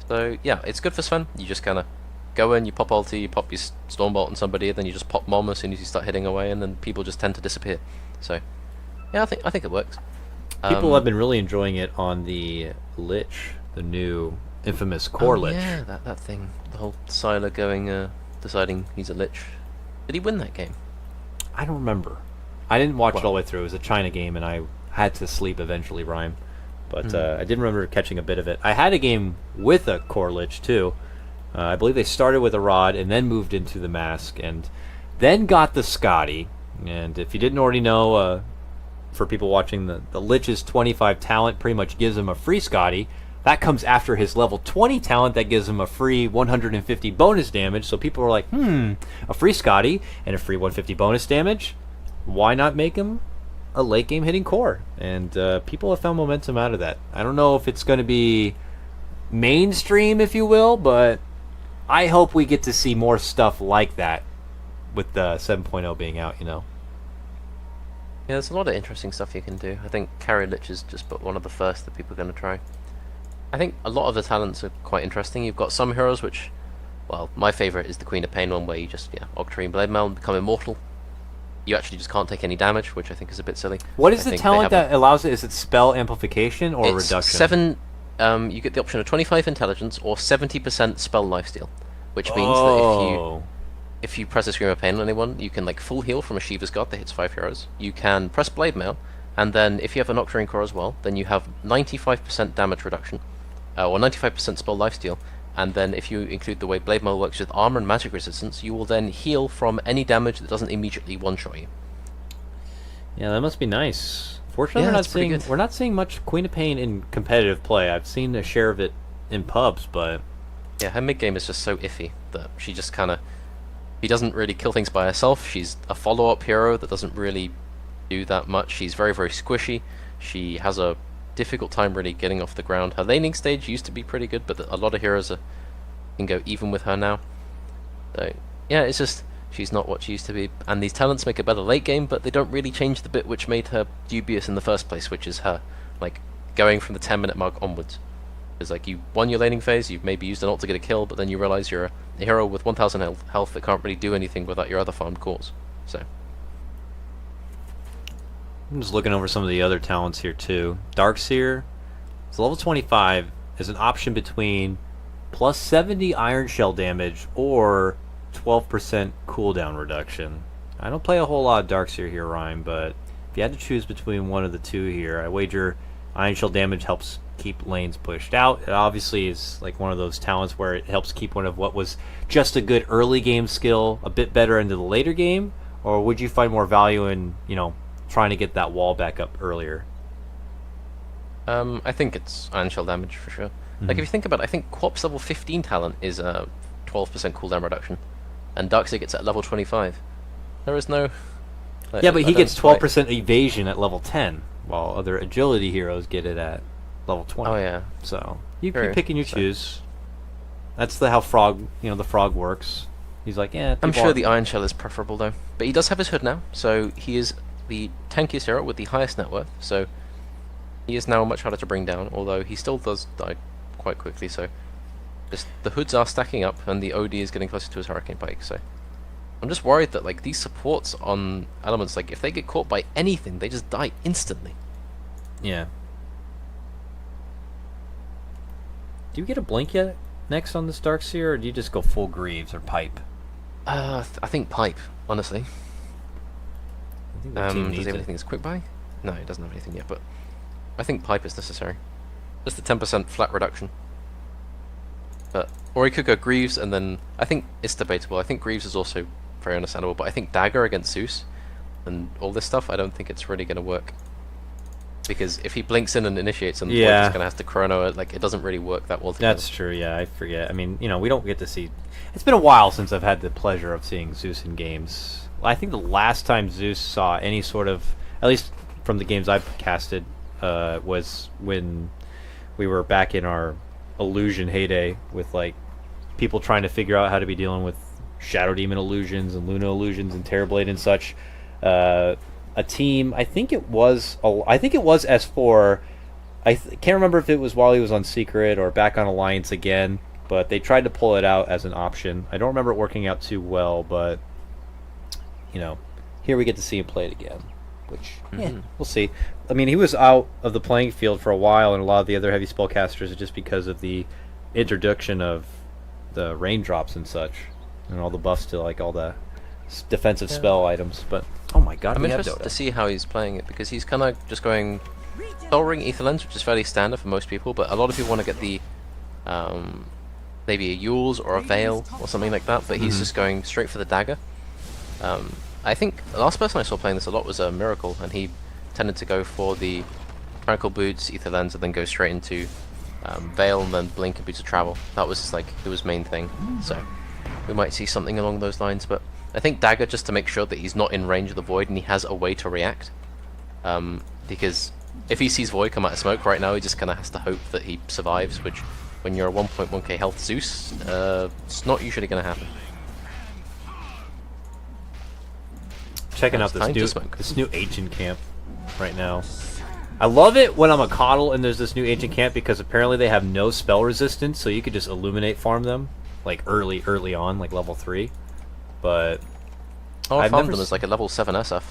So yeah, it's good for Sven. You just kind of go in, you pop ulti, you pop your Stormbolt on somebody, then you just pop Mom as soon as you start hitting away, and then people just tend to disappear. So yeah, I think it works. People have been really enjoying it on the Lich, the new infamous core Lich. Yeah, that thing. The whole Sylar going, deciding he's a Lich. Did he win that game? I don't remember. I didn't watch it all the way through. It was a China game, and I had to sleep eventually, Rhyme. But I did remember catching a bit of it. I had a game with a core Lich, too. I believe they started with a Rod and then moved into the Mask, and then got the Scotty. And if you didn't already know, for people watching, the Lich's 25 talent pretty much gives him a free Scotty. That comes after his level 20 talent that gives him a free 150 bonus damage. So people were like, a free Scotty and a free 150 bonus damage? Why not make him a late game hitting core? And people have found momentum out of that. I don't know if it's going to be mainstream, if you will, but I hope we get to see more stuff like that with the 7.0 being out, Yeah, there's a lot of interesting stuff you can do. I think Carry Lich is just but one of the first that people are going to try. I think a lot of the talents are quite interesting. You've got some heroes which, well, my favourite is the Queen of Pain one, where you just, Octarine Blade Mail and become immortal. You actually just can't take any damage, which I think is a bit silly. What is I the think they talent have that allows it? Is it spell amplification or it's reduction? 7, you get the option of 25 intelligence or 70% spell lifesteal, which means that if you press a Scream of Pain on anyone, you can full heal from a Shiva's God that hits 5 heroes. You can press Blade Mail, and then if you have a Nocturne Core as well, then you have 95% damage reduction, or 95% spell lifesteal. And then if you include the way Blade Mail works with armor and magic resistance, you will then heal from any damage that doesn't immediately one-shot you. Yeah, that must be nice. Fortunately, Yeah, we're not seeing much Queen of Pain in competitive play. I've seen a share of it in pubs, but Yeah, her mid-game is just so iffy that she just kind of... She doesn't really kill things by herself. She's a follow-up hero that doesn't really do that much. She's very, very squishy. She has a difficult time really getting off the ground. Her laning stage used to be pretty good, but a lot of heroes can go even with her now. So yeah, it's just she's not what she used to be, and these talents make a better late game, but they don't really change the bit which made her dubious in the first place, which is her like going from the 10-minute mark onwards. It's like you won your laning phase, you've maybe used an ult to get a kill, but then you realize you're a hero with 1000 health that can't really do anything without your other farmed cores. So I'm just looking over some of the other talents here too. Darkseer is level 25, is an option between plus 70 Iron Shell damage or 12% cooldown reduction. I don't play a whole lot of Darkseer here, Ryan, but if you had to choose between one of the two here, I wager Iron Shell damage helps keep lanes pushed out. It obviously is like one of those talents where it helps keep one of what was just a good early game skill a bit better into the later game, or would you find more value in, you know, trying to get that wall back up earlier? I think it's Iron Shell damage for sure. Like if you think about it, I think Quap's level 15 talent is a 12% cooldown reduction, and Darkseer gets at level 25. There is no... yeah, but he gets 12% evasion at level 10, while other agility heroes get it at level 20. Oh yeah. So you pick and you choose. That's how Frog, the Frog works. He's like, yeah. I'm sure the Iron Shell is preferable though, but he does have his hood now, so he is the tankiest hero with the highest net worth. So he is now much harder to bring down, although he still does die quite quickly. So just the hoods are stacking up, and the OD is getting closer to his Hurricane Pike. So I'm just worried that like these supports on elements, like if they get caught by anything, they just die instantly. Yeah. Do you get a blink yet next on this Darkseer, or do you just go full Greaves or Pipe? I think Pipe, honestly. I think the team does needs he have it. anything that's quick buy? No, he doesn't have anything yet, but I think Pipe is necessary. Just a 10% flat reduction. But or he could go Greaves, and then I think it's debatable. I think Greaves is also very understandable, but I think Dagger against Zeus and all this stuff, I don't think it's really going to work. Because if he blinks in and initiates, and the Void is going to have to chrono it, like it doesn't really work that well together. That's true, yeah, I forget. I mean, we don't get to see... It's been a while since I've had the pleasure of seeing Zeus in games. I think the last time Zeus saw any sort of... At least from the games I've casted, was when we were back in our illusion heyday with, like, people trying to figure out how to be dealing with Shadow Demon illusions and Luna illusions and Terrorblade and such. A team, I think it was S4. I can't remember if it was while he was on Secret or back on Alliance again, but they tried to pull it out as an option. I don't remember it working out too well, but here we get to see him play it again, which we'll see. I mean, he was out of the playing field for a while, and a lot of the other heavy spellcasters, just because of the introduction of the raindrops and such, and all the buffs to like all the defensive spell items. But oh my god, I'm we have interested Dota. to see how he's playing it, because he's kind of just going Soul Ring Ether Lens, which is fairly standard for most people, but a lot of people want to get the maybe a Yule's or a Veil or something like that, but he's just going straight for the Dagger. I think the last person I saw playing this a lot was a Miracle, and he tended to go for the Tranquil Boots, Ether Lens, and then go straight into Veil and then Blink and Boots of Travel. That was like his main thing, so we might see something along those lines. But I think Dagger, just to make sure that he's not in range of the Void and he has a way to react, because if he sees Void come out of smoke right now, he just kind of has to hope that he survives, which when you're a 1.1k health Zeus, it's not usually going to happen. Checking out this new ancient camp right now. I love it when I'm a Coddle and there's this new ancient camp, because apparently they have no spell resistance, so you could just illuminate farm them like early on, like level 3. But I farmed them as like a level 7 SF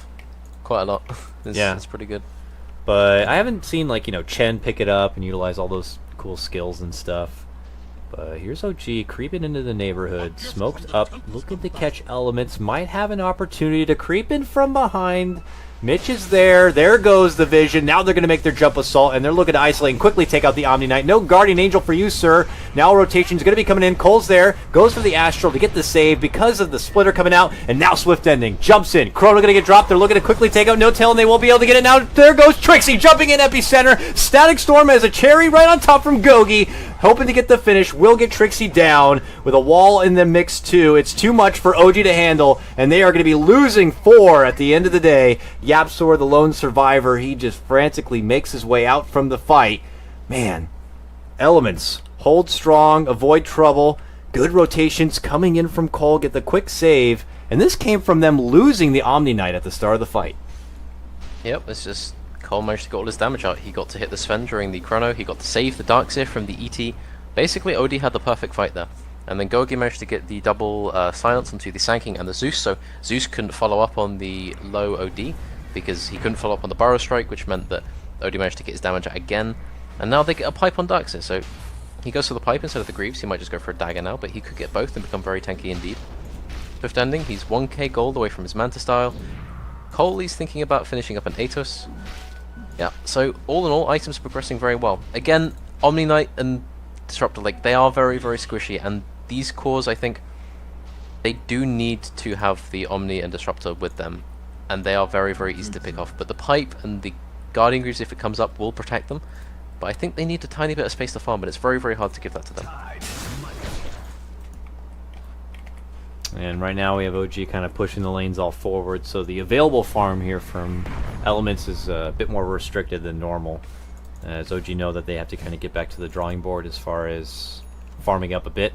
quite a lot. It's pretty good. But I haven't seen like Chen pick it up and utilize all those cool skills and stuff. But here's OG creeping into the neighborhood, smoked up, looking to catch elements, might have an opportunity to creep in from behind. Mitch is there. There goes the vision. Now they're going to make their jump assault, and they're looking to isolate and quickly take out the Omni Knight. No Guardian Angel for you, sir. Now rotation's going to be coming in. Cole's there. Goes for the Astral to get the save because of the splitter coming out, and now Swift Ending. Jumps in. Chrono going to get dropped. They're looking to quickly take out No Tail, and they won't be able to get it now. There goes Trixie jumping in Epicenter. Static Storm as a cherry right on top from Gogi. hoping to get the finish, will get Trixie down with a wall in the mix too. It's too much for OG to handle, and they are going to be losing 4 at the end of the day. Yapsor, the lone survivor, he just frantically makes his way out from the fight. Man, Elements, hold strong, avoid trouble. Good rotations coming in from Cole, get the quick save, and this came from them losing the Omni Knight at the start of the fight. Yep, it's just Cole managed to get all his damage out. He got to hit the Sven during the chrono, he got to save the Darkseer from the ET. Basically, OD had the perfect fight there. And then Gogi managed to get the double silence onto the Sanking and the Zeus, so Zeus couldn't follow up on the low OD, because he couldn't follow up on the Burrow Strike, which meant that OD managed to get his damage out again. And now they get a pipe on Darkseer, so he goes for the pipe instead of the Greaves. He might just go for a dagger now, but he could get both and become very tanky indeed. Fifth ending, he's 1k gold away from his Manta style. Cole is thinking about finishing up an Atos. Yeah, so all in all, items progressing very well. Again, Omni Knight and Disruptor, like, they are very, very squishy, and these cores, I think, they do need to have the Omni and Disruptor with them, and they are very, very easy to pick off. But the pipe and the Guardian Greaves, if it comes up, will protect them. But I think they need a tiny bit of space to farm, but it's very, very hard to give that to them. And right now we have OG kind of pushing the lanes all forward, so the available farm here from Elements is a bit more restricted than normal. As OG know that they have to kind of get back to the drawing board as far as farming up a bit.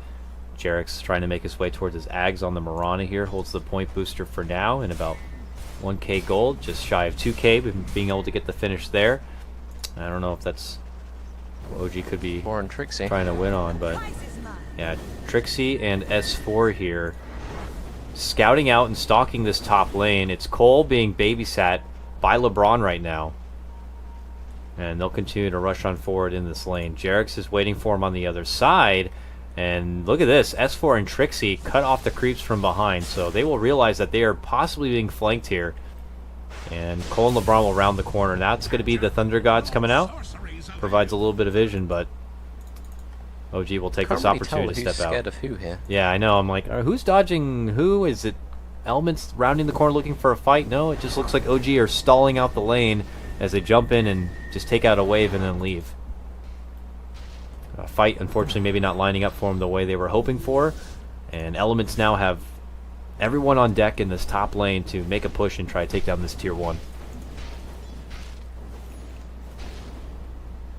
Jarek's trying to make his way towards his Ags on the Mirana here, holds the point booster for now in about 1k gold, just shy of 2k, but being able to get the finish there. I don't know if that's OG could be Trixie trying to win on, but yeah, Trixie and S4 here scouting out and stalking this top lane. It's Cole being babysat by LeBron right now, and they'll continue to rush on forward in this lane. Jarek's is waiting for him on the other side, and look at this, S4 and Trixie cut off the creeps from behind, so they will realize that they are possibly being flanked here, and Cole and LeBron will round the corner. Now it's going to be the Thunder Gods coming out. Provides a little bit of vision, but OG will take this opportunity to step out. Scared of who here? Yeah, I know. I'm like, who's dodging who? Is it Elements rounding the corner looking for a fight? No, it just looks like OG are stalling out the lane as they jump in and just take out a wave and then leave. Fight, unfortunately, maybe not lining up for them the way they were hoping for, and Elements now have everyone on deck in this top lane to make a push and try to take down this tier 1.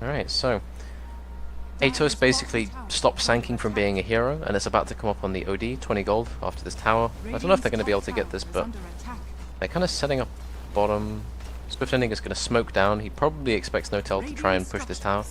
Alright, so Atos basically stopped Sanking from being a hero, and it's about to come up on the OD, 20 gold after this tower. I don't know if they're going to be able to get this, but they're kind of setting up bottom. Swift Ending is going to smoke down. He probably expects No-Tel to try and push this tower.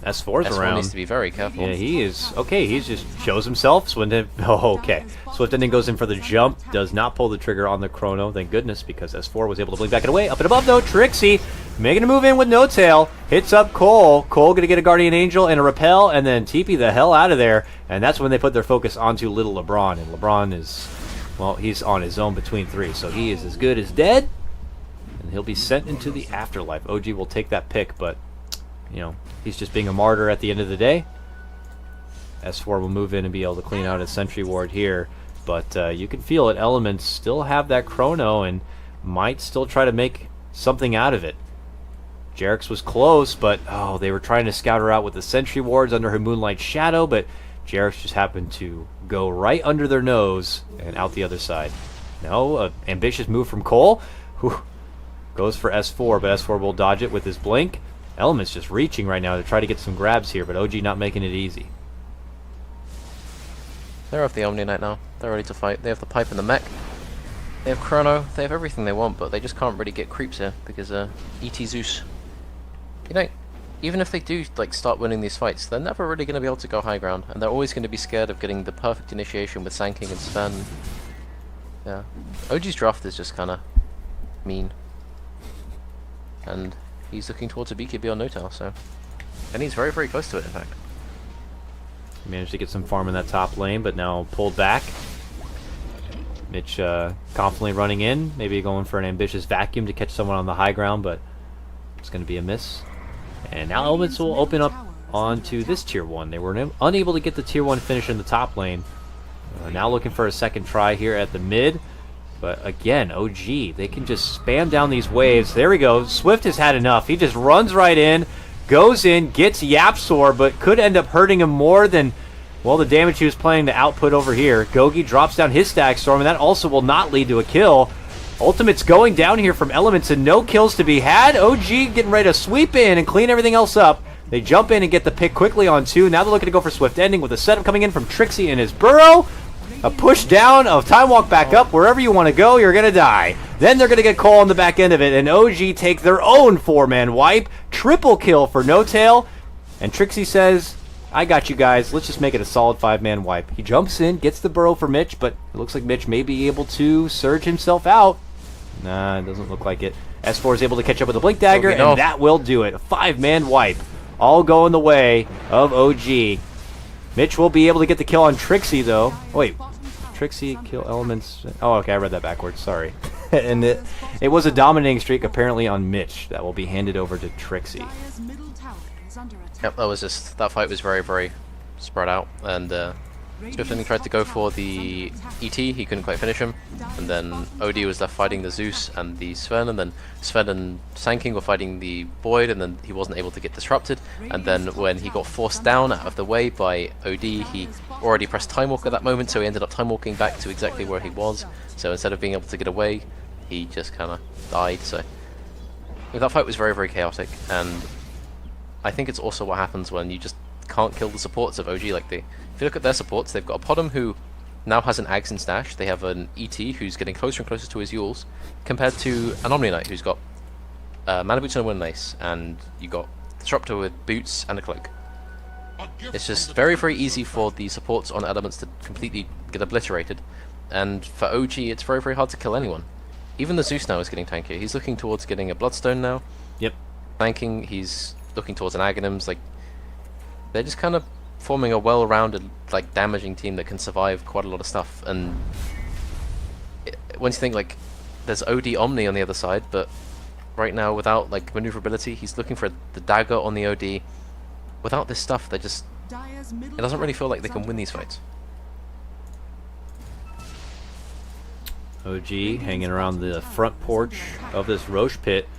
S4's S4 around. needs to be very careful. Yeah, he is. Okay, he just shows himself. Oh, okay. Swift Ending goes in for the jump. Does not pull the trigger on the chrono. Thank goodness, because S4 was able to blink back and away. Up and above, though. Trixie making a move in with No-Tail. Hits up Cole. Cole going to get a Guardian Angel and a Repel, and then TP the hell out of there. And that's when they put their focus onto little LeBron. And LeBron is, well, he's on his own between 3. So he is as good as dead. And he'll be sent into the afterlife. OG will take that pick, but, you know, he's just being a martyr at the end of the day. S4 will move in and be able to clean out his sentry ward here. But you can feel it. Elements still have that chrono and might still try to make something out of it. Jarek's was close, but, oh, they were trying to scout her out with the sentry wards under her Moonlight Shadow, but Jarek's just happened to go right under their nose and out the other side. No, an ambitious move from Cole. Whew. Goes for S4, but S4 will dodge it with his blink. Element's just reaching right now to try to get some grabs here, but OG not making it easy. They're off the Omni Knight now. They're ready to fight. They have the pipe and the mech. They have chrono. They have everything they want, but they just can't really get creeps here because ET Zeus. You know, even if they do like start winning these fights, they're never really going to be able to go high ground, and they're always going to be scared of getting the perfect initiation with Sanking and Sven. Yeah, OG's draft is just kind of mean. And he's looking towards a BKB on No-Tel, so... And he's very, very close to it, in fact. He managed to get some farm in that top lane, but now pulled back. Mitch confidently running in, maybe going for an ambitious vacuum to catch someone on the high ground, but it's going to be a miss. And now Elements will open up onto this tier 1. They were unable to get the tier 1 finish in the top lane. Now looking for a second try here at the mid. But again, OG, they can just spam down these waves. There we go. Swift has had enough. He just runs right in, goes in, gets Yapsor, but could end up hurting him more than, well, the damage he was planning to output over here. Gogi drops down his Stack Storm, and that also will not lead to a kill. Ultimate's going down here from Elements, and no kills to be had. OG getting ready to sweep in and clean everything else up. They jump in and get the pick quickly on 2. Now they're looking to go for Swift Ending with a setup coming in from Trixie and his Burrow. A push down, a time walk back up. Wherever you want to go, you're going to die. Then they're going to get Cole on the back end of it, and OG take their own 4-man wipe. Triple kill for No Tail. And Trixie says, I got you guys. Let's just make it a solid 5-man wipe. He jumps in, gets the Burrow for Mitch, but it looks like Mitch may be able to surge himself out. Nah, it doesn't look like it. S4 is able to catch up with a Blink Dagger, and that will do it. A 5-man wipe. All going the way of OG. Mitch will be able to get the kill on Trixie, though. Oh, wait. Trixie, kill Elements. Oh, okay, I read that backwards. Sorry. And it was a dominating streak, apparently, on Mitch. That will be handed over to Trixie. Yep, that fight was very, very spread out. And Swift Ending tried to go for the ET, he couldn't quite finish him. And then OD was left fighting the Zeus and the Sven, and then Sven and Sanking were fighting the Void, and then he wasn't able to get disrupted. And then when he got forced down out of the way by OD, he already pressed Time Walk at that moment, so he ended up Time Walking back to exactly where he was. So instead of being able to get away, he just kind of died. So that fight was very, very chaotic, and I think it's also what happens when you just can't kill the supports of OG. Like if you look at their supports, they've got a Podum who now has an Ags in stash. They have an ET who's getting closer and closer to his Yules, compared to an Omni Knight who's got Mana Boots and a Wind Mace, and you got Disruptor with Boots and a Cloak. It's just very, very easy for the supports on Elements to completely get obliterated, and for OG it's very, very hard to kill anyone. Even the Zeus now is getting tankier. He's looking towards getting a Bloodstone now. Yep. Tanking, he's looking towards an Aghanims. Like, they're just kind of forming a well-rounded, like, damaging team that can survive quite a lot of stuff. And once you think, like, there's OD Omni on the other side, but right now, without, like, maneuverability, he's looking for the dagger on the OD. Without this stuff, they just... it doesn't really feel like they can win these fights. OG hanging around the front porch of this Roche pit,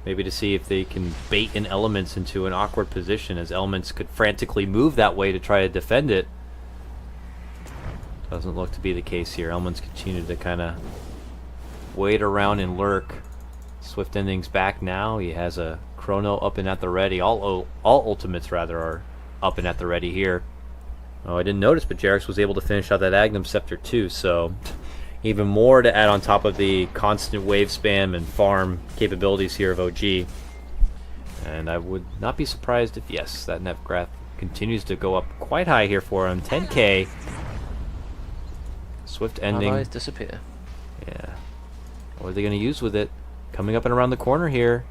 maybe to see if they can bait in Elements into an awkward position, as Elements could frantically move that way to try to defend it. Doesn't look to be the case here. Elements continue to kind of wait around and lurk. Swift Ending's back now. He has a Chrono up and at the ready. All ultimates, rather, are up and at the ready here. Oh, I didn't notice, but Jarex was able to finish out that Agnum Scepter too, so even more to add on top of the constant wave spam and farm capabilities here of OG. And I would not be surprised if, yes, that Nepgrath continues to go up quite high here for him. 10k. Swift Ending. Allies disappear. Yeah. What are they going to use with it? Coming up and around the corner here.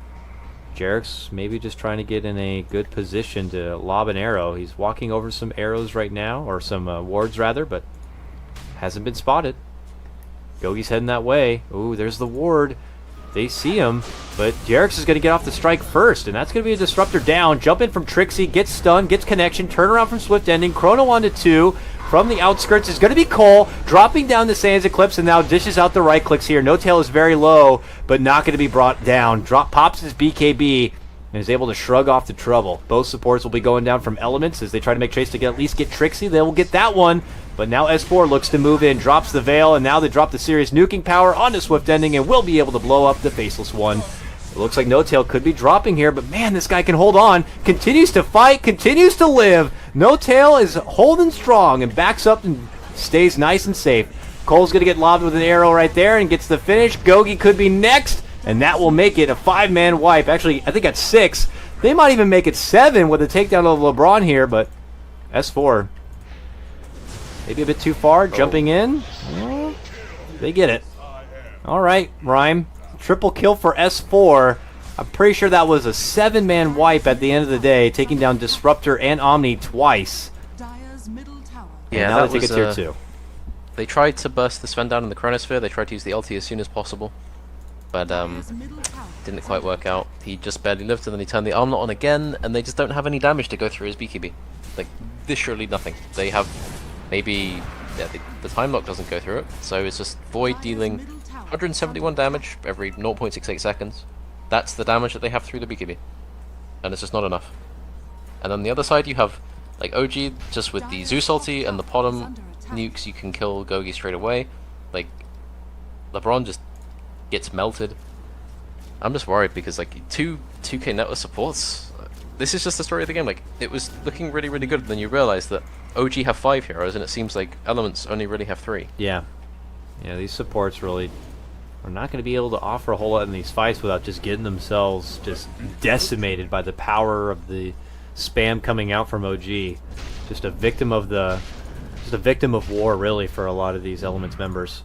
Jarex maybe just trying to get in a good position to lob an arrow. He's walking over some arrows right now, or some wards rather, but hasn't been spotted. Gogi's heading that way. Ooh, there's the ward. They see him, but Jarex is going to get off the strike first, and that's going to be a disruptor down. Jump in from Trixie, gets stunned, gets connection, turn around from Swift Ending. Chrono onto 2. From the outskirts is going to be Cole, dropping down the Sands Eclipse, and now dishes out the right clicks here. No Tail is very low, but not going to be brought down. Pops his BKB, and is able to shrug off the trouble. Both supports will be going down from Elements as they try to make Chase to at least get Trixie. They will get that one, but now S4 looks to move in, drops the Veil, and now they drop the serious nuking power onto Swift Ending and will be able to blow up the Faceless one. It looks like No Tail could be dropping here, but man, this guy can hold on. Continues to fight, continues to live. No Tail is holding strong and backs up and stays nice and safe. Cole's going to get lobbed with an arrow right there and gets the finish. Gogi could be next, and that will make it a 5-man wipe. Actually, I think at 6. They might even make it 7 with a takedown of LeBron here, but S4 maybe a bit too far, jumping in. Well, they get it. All right, Rhyme. Triple kill for S4. I'm pretty sure that was a 7-man wipe at the end of the day, taking down Disruptor and Omni twice. Yeah, now they take it tier 2. They tried to burst the Sven down in the Chronosphere. They tried to use the ulti as soon as possible, but didn't quite work out. He just barely lived, and then he turned the armlet on again, and they just don't have any damage to go through his BKB. Like, literally nothing. They have maybe... yeah, the time lock doesn't go through it, so it's just Void dealing 171 damage every 0.68 seconds. That's the damage that they have through the BKB. And it's just not enough. And on the other side, you have like OG just with the Zeus ulti and the Potom nukes, you can kill Gogi straight away. Like LeBron just gets melted. I'm just worried because like 2K Network supports. This is just the story of the game. Like it was looking really, really good, and then you realize that OG have 5 heroes, and it seems like Elements only really have 3. Yeah, these supports really are not going to be able to offer a whole lot in these fights without just getting themselves just decimated by the power of the spam coming out from OG. Just a victim of war, really, for a lot of these Elements members.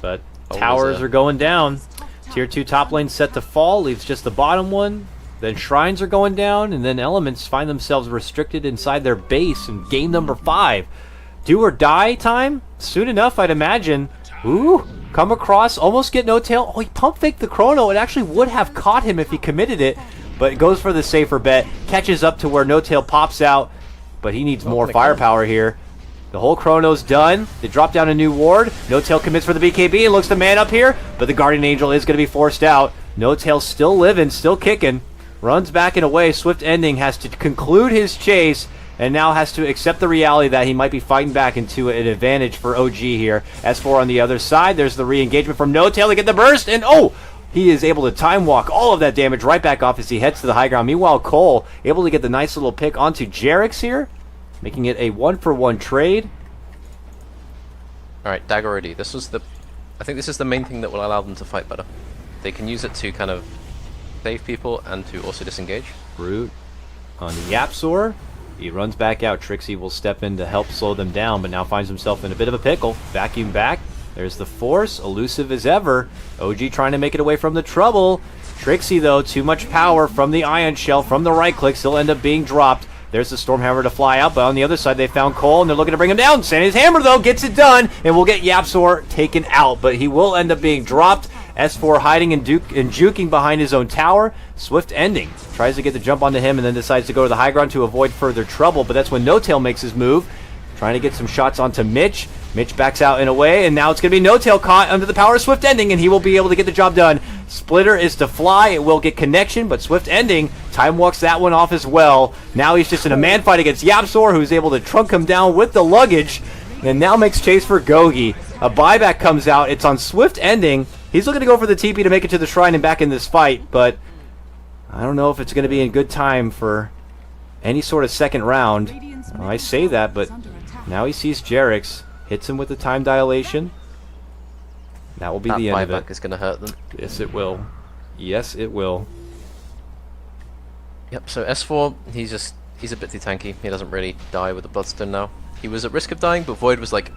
But towers are going down. Tier 2 top lane set to fall, leaves just the bottom one. Then Shrines are going down, and then Elements find themselves restricted inside their base in game number 5. Do or die time? Soon enough, I'd imagine. Ooh, come across, almost get no tail. Oh, he pump faked the chrono. It actually would have caught him if he committed it, but it goes for the safer bet. Catches up to where no tail pops out, but he needs more firepower here. The whole chrono's done. They drop down a new ward. No tail commits for the BKB and looks to man up here, but the Guardian Angel is going to be forced out. No tail still living, still kicking. Runs back and away. Swift Ending has to conclude his chase and now has to accept the reality that he might be fighting back into an advantage for OG here. S4 on the other side. There's the re-engagement from No Tail to get the burst, and oh! He is able to time walk all of that damage right back off as he heads to the high ground. Meanwhile, Cole able to get the nice little pick onto Jerix here, making it a 1-for-1 trade. Alright, Dagger already. I think this is the main thing that will allow them to fight better. They can use it to kind of save people and to also disengage. Brute on the Yapzor. He runs back out. Trixie will step in to help slow them down, but now finds himself in a bit of a pickle. Vacuum back. There's the Force, elusive as ever. OG trying to make it away from the trouble. Trixie, though, too much power from the Ion Shell, from the right clicks. He'll end up being dropped. There's the Stormhammer to fly out, but on the other side they found Cole, and they're looking to bring him down. Sandy's Hammer, though, gets it done, and we'll get Yapzor taken out, but he will end up being dropped. S4 hiding and juking behind his own tower. Swift Ending tries to get the jump onto him and then decides to go to the high ground to avoid further trouble, but that's when No Tail makes his move, trying to get some shots onto Mitch. Mitch backs out in a way, and now it's going to be No Tail caught under the power of Swift Ending, and he will be able to get the job done. Splitter is to fly. It will get connection, but Swift Ending time walks that one off as well. Now he's just in a man fight against Yapzor, who's able to trunk him down with the luggage, and now makes chase for Gogi. A buyback comes out. It's on Swift Ending. He's looking to go for the TP to make it to the shrine and back in this fight, but I don't know if it's going to be in good time for any sort of second round. Well, I say that, but now he sees Jerix, hits him with the time dilation. That will be the end of it. That buyback is going to hurt them. Yes, it will. Yes, it will. Yep, so S4, he's a bit too tanky. He doesn't really die with the Bloodstone now. He was at risk of dying, but Void was like,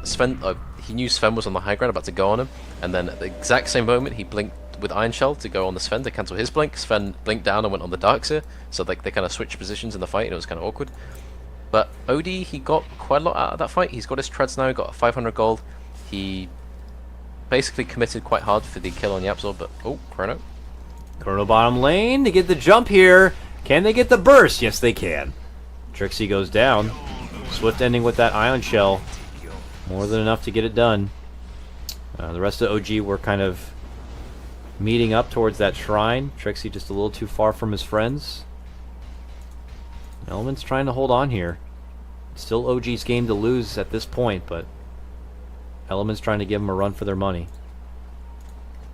he knew Sven was on the high ground about to go on him, and then at the exact same moment he blinked with Iron Shell to go on the Sven to cancel his blink. Sven blinked down and went on the Darkseer, so like they kind of switched positions in the fight and it was kind of awkward. But OD, he got quite a lot out of that fight. He's got his treads now, he got 500 gold. He basically committed quite hard for the kill on Yapzor, but oh, Chrono. Chrono bottom lane to get the jump here. Can they get the burst? Yes, they can. Trixie goes down. Swift Ending with that Ion Shell. More than enough to get it done. The rest of OG were kind of meeting up towards that shrine. Trixie just a little too far from his friends. Element's trying to hold on here. Still OG's game to lose at this point, but Element's trying to give them a run for their money.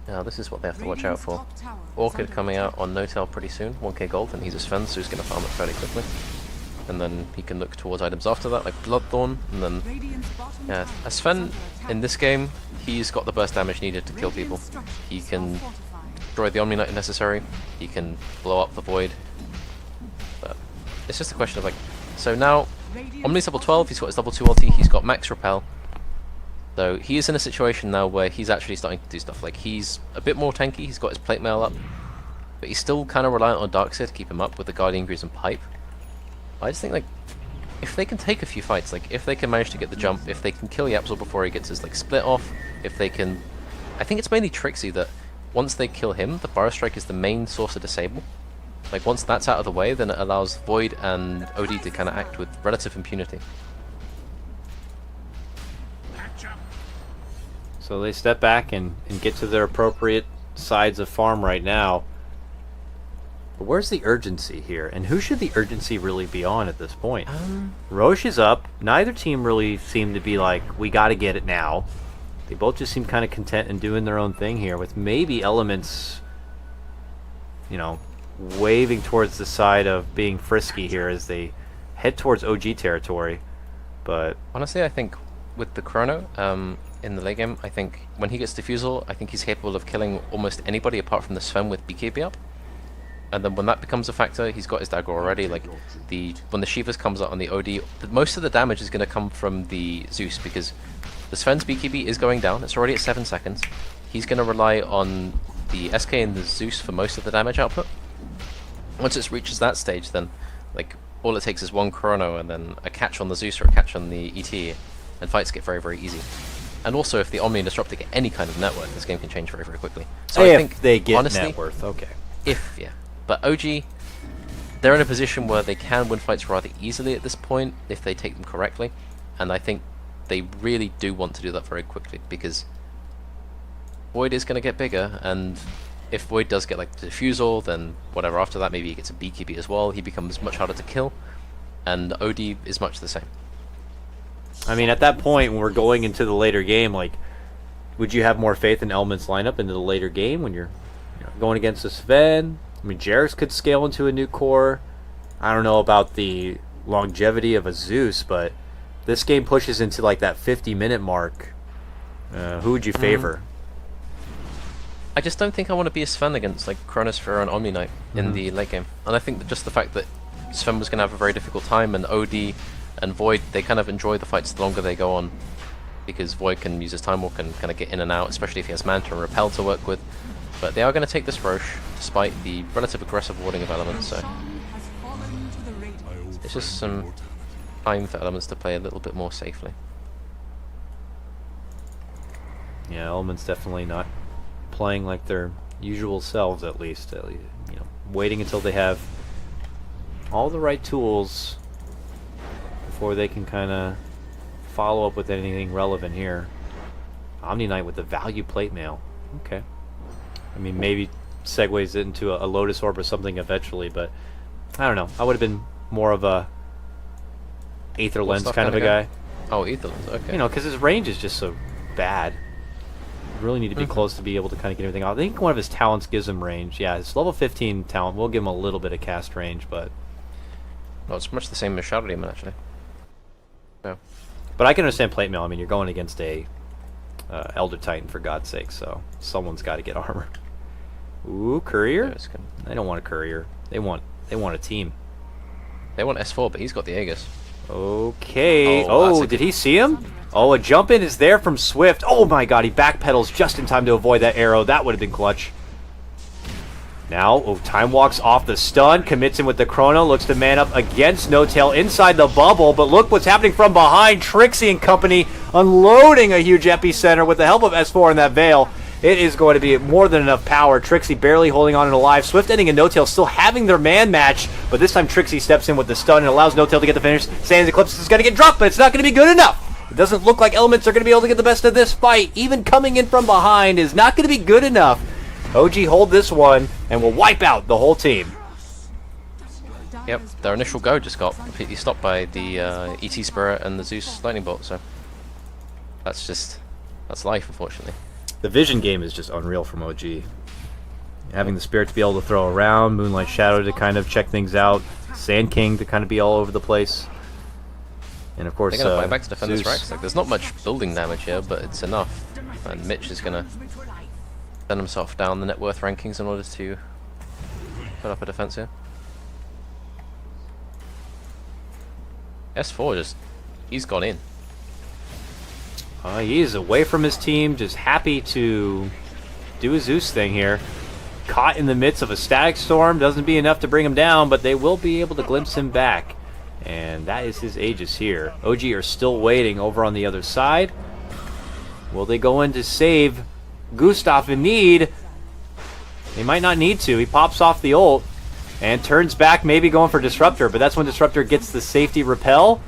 Now this is what they have to watch out for. Orchid coming out on No Tail pretty soon, 1k gold, and he's a Sven, so he's going to farm it fairly quickly. And then he can look towards items after that, like Bloodthorn, and then... Yeah, as Sven, in this game, he's got the burst damage needed to kill people. He can destroy the Omni Knight if necessary, he can blow up the Void. But it's just a question of like... So now, Omni's level 12, he's got his level 2 ulti, he's got max repel. So he is in a situation now where he's actually starting to do stuff. Like he's a bit more tanky, he's got his plate mail up, but he's still kind of reliant on Darkseer to keep him up with the Guardian Greaves and Pipe. I just think like, if they can take a few fights, like if they can manage to get the jump, if they can kill Yapzor before he gets his like split off, if they can... I think it's mainly Trixie that once they kill him, the Burrow Strike is the main source of disable. Like once that's out of the way, then it allows Void and OD to kind of act with relative impunity. So they step back and get to their appropriate sides of farm right now. But where's the urgency here? And who should the urgency really be on at this point? Roche is up. Neither team really seemed to be like, we got to get it now. They both just seem kind of content in doing their own thing here, with maybe Elements, you know, waving towards the side of being frisky here as they head towards OG territory. But honestly, I think with the Chrono in the late game, I think when he gets Diffusal, I think he's capable of killing almost anybody apart from the Sven with BKB up. And then when that becomes a factor, he's got his dagger already. Like when the Shivas comes out on the OD, most of the damage is going to come from the Zeus, because the Sven's BKB is going down. It's already at 7 seconds. He's going to rely on the SK and the Zeus for most of the damage output. Once it reaches that stage, then like all it takes is one Chrono and then a catch on the Zeus or a catch on the ET, and fights get very, very easy. And also, if the Omni and Disruptor get any kind of net worth, this game can change very, very quickly. So I think they get honestly, net worth, okay. Yeah. But OG, they're in a position where they can win fights rather easily at this point if they take them correctly, and I think they really do want to do that very quickly, because Void is going to get bigger, and if Void does get like the Diffusal, then whatever after that, maybe he gets a BKB as well, he becomes much harder to kill, and OD is much the same. I mean, at that point, when we're going into the later game, like, would you have more faith in Element's lineup into the later game when you're going against a Sven? I mean, Jairus could scale into a new core. I don't know about the longevity of a Zeus, but this game pushes into like that 50-minute mark. Who would you favor? I just don't think I want to be a Sven against like Chronosphere and Omni Knight in the late game. And I think that just the fact that Sven was going to have a very difficult time, and OD and Void, they kind of enjoy the fights the longer they go on, because Void can use his Time Walk and kind of get in and out, especially if he has Manta and Repel to work with. But they are going to take this Roche, despite the relative aggressive warding of Elements, so it's just some time for Elements to play a little bit more safely. Yeah, Elements definitely not playing like their usual selves, at least. You know, waiting until they have all the right tools before they can kind of follow up with anything relevant here. Omni Knight with the value plate mail. Okay. I mean, maybe segues it into a Lotus Orb or something eventually, but I don't know. I would have been more of a Aether Lens kind of a guy. Oh, Aether Lens, okay. You know, because his range is just so bad. You really need to be close to be able to kind of get everything out. I think one of his talents gives him range. Yeah, his level 15 talent will give him a little bit of cast range, but... Well, it's much the same as Shadow Demon, actually. Yeah. But I can understand plate mail. I mean, you're going against a Elder Titan, for God's sake, so someone's got to get armor. Ooh, Courier? Yeah, they don't want a Courier. They want a team. They want S4, but he's got the Aegis. Okay. Oh, did he see him? Oh, a jump in is there from Swift. Oh my god, he backpedals just in time to avoid that arrow. That would have been clutch. Now, Time Walks off the stun, commits him with the Chrono, looks to man up against No Tail inside the bubble, but look what's happening from behind. Trixie and company unloading a huge epicenter with the help of S4 in that Veil. It is going to be more than enough power. Trixie barely holding on and alive. Swift Ending and No Tail still having their man match, but this time Trixie steps in with the stun and allows No Tail to get the finish. Sans Eclipse is going to get dropped, but it's not going to be good enough. It doesn't look like Elements are going to be able to get the best of this fight. Even coming in from behind is not going to be good enough. OG hold this one and will wipe out the whole team. Yep, their initial go just got completely stopped by the ET Spirit and the Zeus Lightning Bolt, so that's life, unfortunately. The vision game is just unreal from OG. Having the Spirit to be able to throw around, Moonlight Shadow to kind of check things out, Sand King to kind of be all over the place. And of course, they're going to fight back to defend Zeus. this Rex. Like, there's not much building damage here, but it's enough. And Mitch is going to send himself down the net worth rankings in order to put up a defense here. S4 he's gone in. He is away from his team, just happy to do a Zeus thing here. Caught in the midst of a static storm, doesn't be enough to bring him down, but they will be able to glimpse him back. And that is his Aegis here. OG are still waiting over on the other side. Will they go in to save Gustav in need? They might not need to. He pops off the ult and turns back, maybe going for Disruptor, but that's when Disruptor gets the safety repel.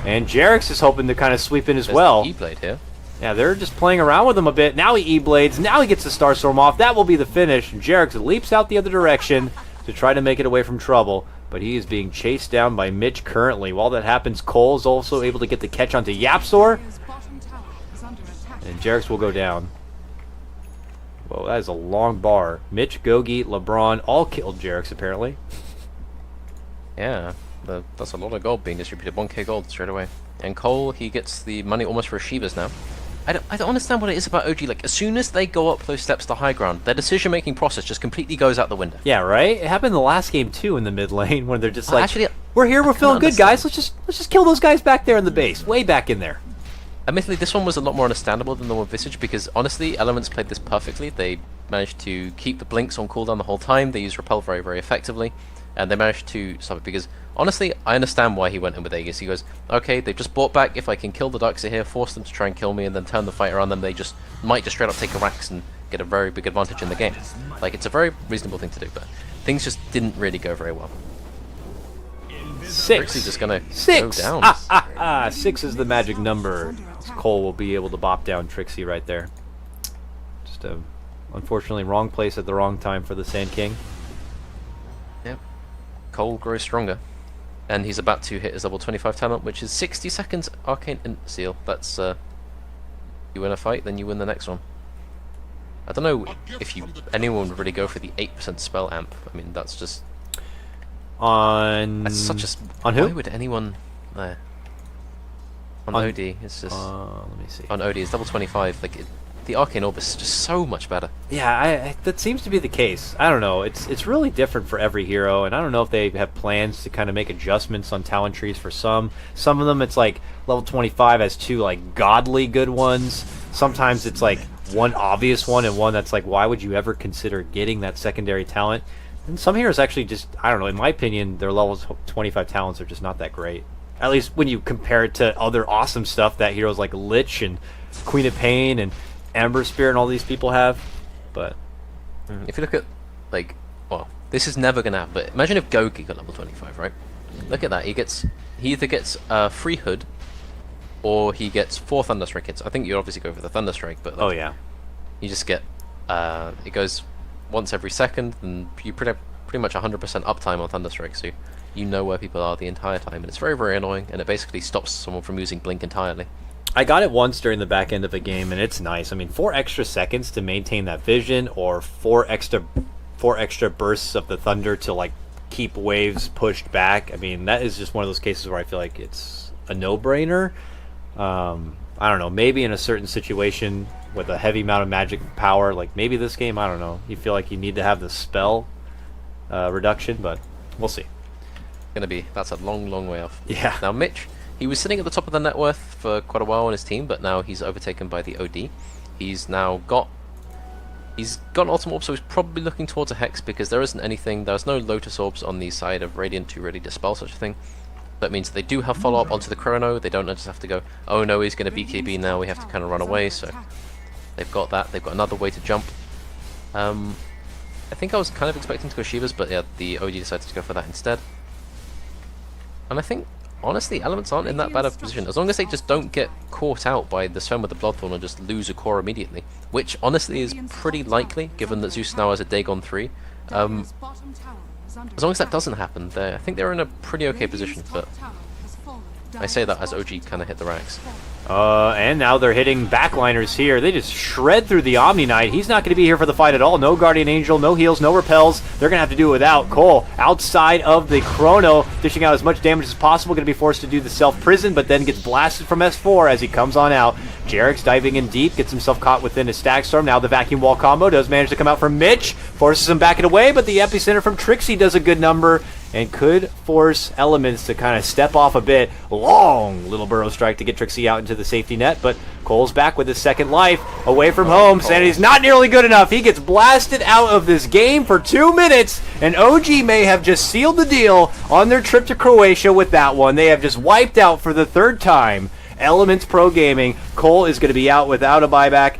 And Jarex is hoping to kind of sweep in as well. E-Blade here. Yeah, they're just playing around with him a bit. Now he E-Blades. Now he gets the Starstorm off. That will be the finish. Jarex leaps out the other direction. to try to make it away from trouble, but he is being chased down by Mitch currently. While that happens, Cole is also able to get the catch onto Yapsor, and Jarex will go down. Whoa, that is a long bar. Mitch, Gogi, LeBron all killed Jarex apparently. Yeah, that's a lot of gold being distributed. 1k gold straight away. And Cole, he gets the money almost for Shivas now. I don't understand what it is about OG. Like, as soon as they go up those steps to high ground, their decision-making process just completely goes out the window. Yeah, right? It happened in the last game, too, in the mid lane, when they're just like, actually, we're here, we're feeling good, guys. Let's just kill those guys back there in the base. Way back in there. Admittedly, this one was a lot more understandable than the one Visage, because, honestly, Elements played this perfectly. They managed to keep the blinks on cooldown the whole time. They used Repel very, very effectively. And they managed to stop it, because, honestly, I understand why he went in with Aegis. He goes, okay, they've just bought back. If I can kill the Ducks here, force them to try and kill me, and then turn the fight around them, they might just straight up take a Rax and get a very big advantage in the game. Like, it's a very reasonable thing to do, but things just didn't really go very well. 6. Trixie's just gonna Six. go down. 6 is the magic number. Cole will be able to bop down Trixie right there. Just unfortunately wrong place at the wrong time for the Sand King. Yep. Cole grows stronger. And he's about to hit his level 25 talent, which is 60 seconds Arcane Seal. That's, you win a fight, then you win the next one. I don't know if anyone would really go for the 8% spell amp. I mean, that's just... On... On who? Why would anyone... There. On OD, it's just... let me see. On OD, it's level 25. Like, the Arcane Orb is just so much better. Yeah, that seems to be the case. I don't know. It's really different for every hero, and I don't know if they have plans to kind of make adjustments on talent trees for some. Some of them, it's like level 25 has 2 like godly good ones. Sometimes it's like one obvious one and one that's like, why would you ever consider getting that secondary talent? And some heroes actually just, I don't know, in my opinion, their level 25 talents are just not that great. At least when you compare it to other awesome stuff that heroes like Lich and Queen of Pain and Amber Spear and all these people have. But if you look at, like, well, this is never gonna happen, but imagine if Gogi got level 25, right? Look at that. He either gets free hood or he gets 4 Thunderstrike hits. I think you obviously go for the Thunderstrike, but like, oh yeah, you just get it goes once every second, and you pretty much 100% uptime on Thunderstrike, so you know where people are the entire time, and it's very, very annoying, and it basically stops someone from using Blink entirely. I got it once during the back end of a game, and it's nice. I mean, 4 extra seconds to maintain that vision, or 4 extra bursts of the thunder to like keep waves pushed back. I mean, that is just one of those cases where I feel like it's a no-brainer. I don't know, maybe in a certain situation with a heavy amount of magic power, like maybe this game, I don't know, you feel like you need to have the spell reduction, but we'll see. That's a long, long way off. Yeah. Now Mitch, he was sitting at the top of the net worth for quite a while on his team, but now he's overtaken by the OD. He's got an Ultimate Orb, so he's probably looking towards a Hex, because there's no Lotus Orbs on the side of Radiant to really dispel such a thing. That means they do have follow-up onto the Chrono. They don't just have to go, oh no, he's going to BKB now, we have to kind of run away, so they've got that. They've got another way to jump. I think I was kind of expecting to go Shivas, but yeah, the OD decided to go for that instead. And I think, honestly, Elements aren't in that bad of a position. As long as they just don't get caught out by the Sven with the Bloodthorn and just lose a core immediately. Which, honestly, is pretty likely, given that Zeus now has a Dagon 3. As long as that doesn't happen, I think they're in a pretty okay position, but I say that as OG kind of hit the racks. And now they're hitting backliners here. They just shred through the Omni Knight. He's not going to be here for the fight at all. No Guardian Angel, no heals, no repels. They're going to have to do it without. Cole, outside of the Chrono, dishing out as much damage as possible. Going to be forced to do the self-prison, but then gets blasted from S4 as he comes on out. Jarex diving in deep, gets himself caught within a Stack Storm. Now the Vacuum Wall combo does manage to come out from Mitch. Forces him back and away, but the Epicenter from Trixie does a good number and could force Elements to kind of step off a bit. Long little burrow strike to get Trixie out into the safety net, but Cole's back with his second life, away from home. Sanity's not nearly good enough. He gets blasted out of this game for 2 minutes, and OG may have just sealed the deal on their trip to Croatia with that one. They have just wiped out for the 3rd time Elements Pro Gaming. Cole is going to be out without a buyback,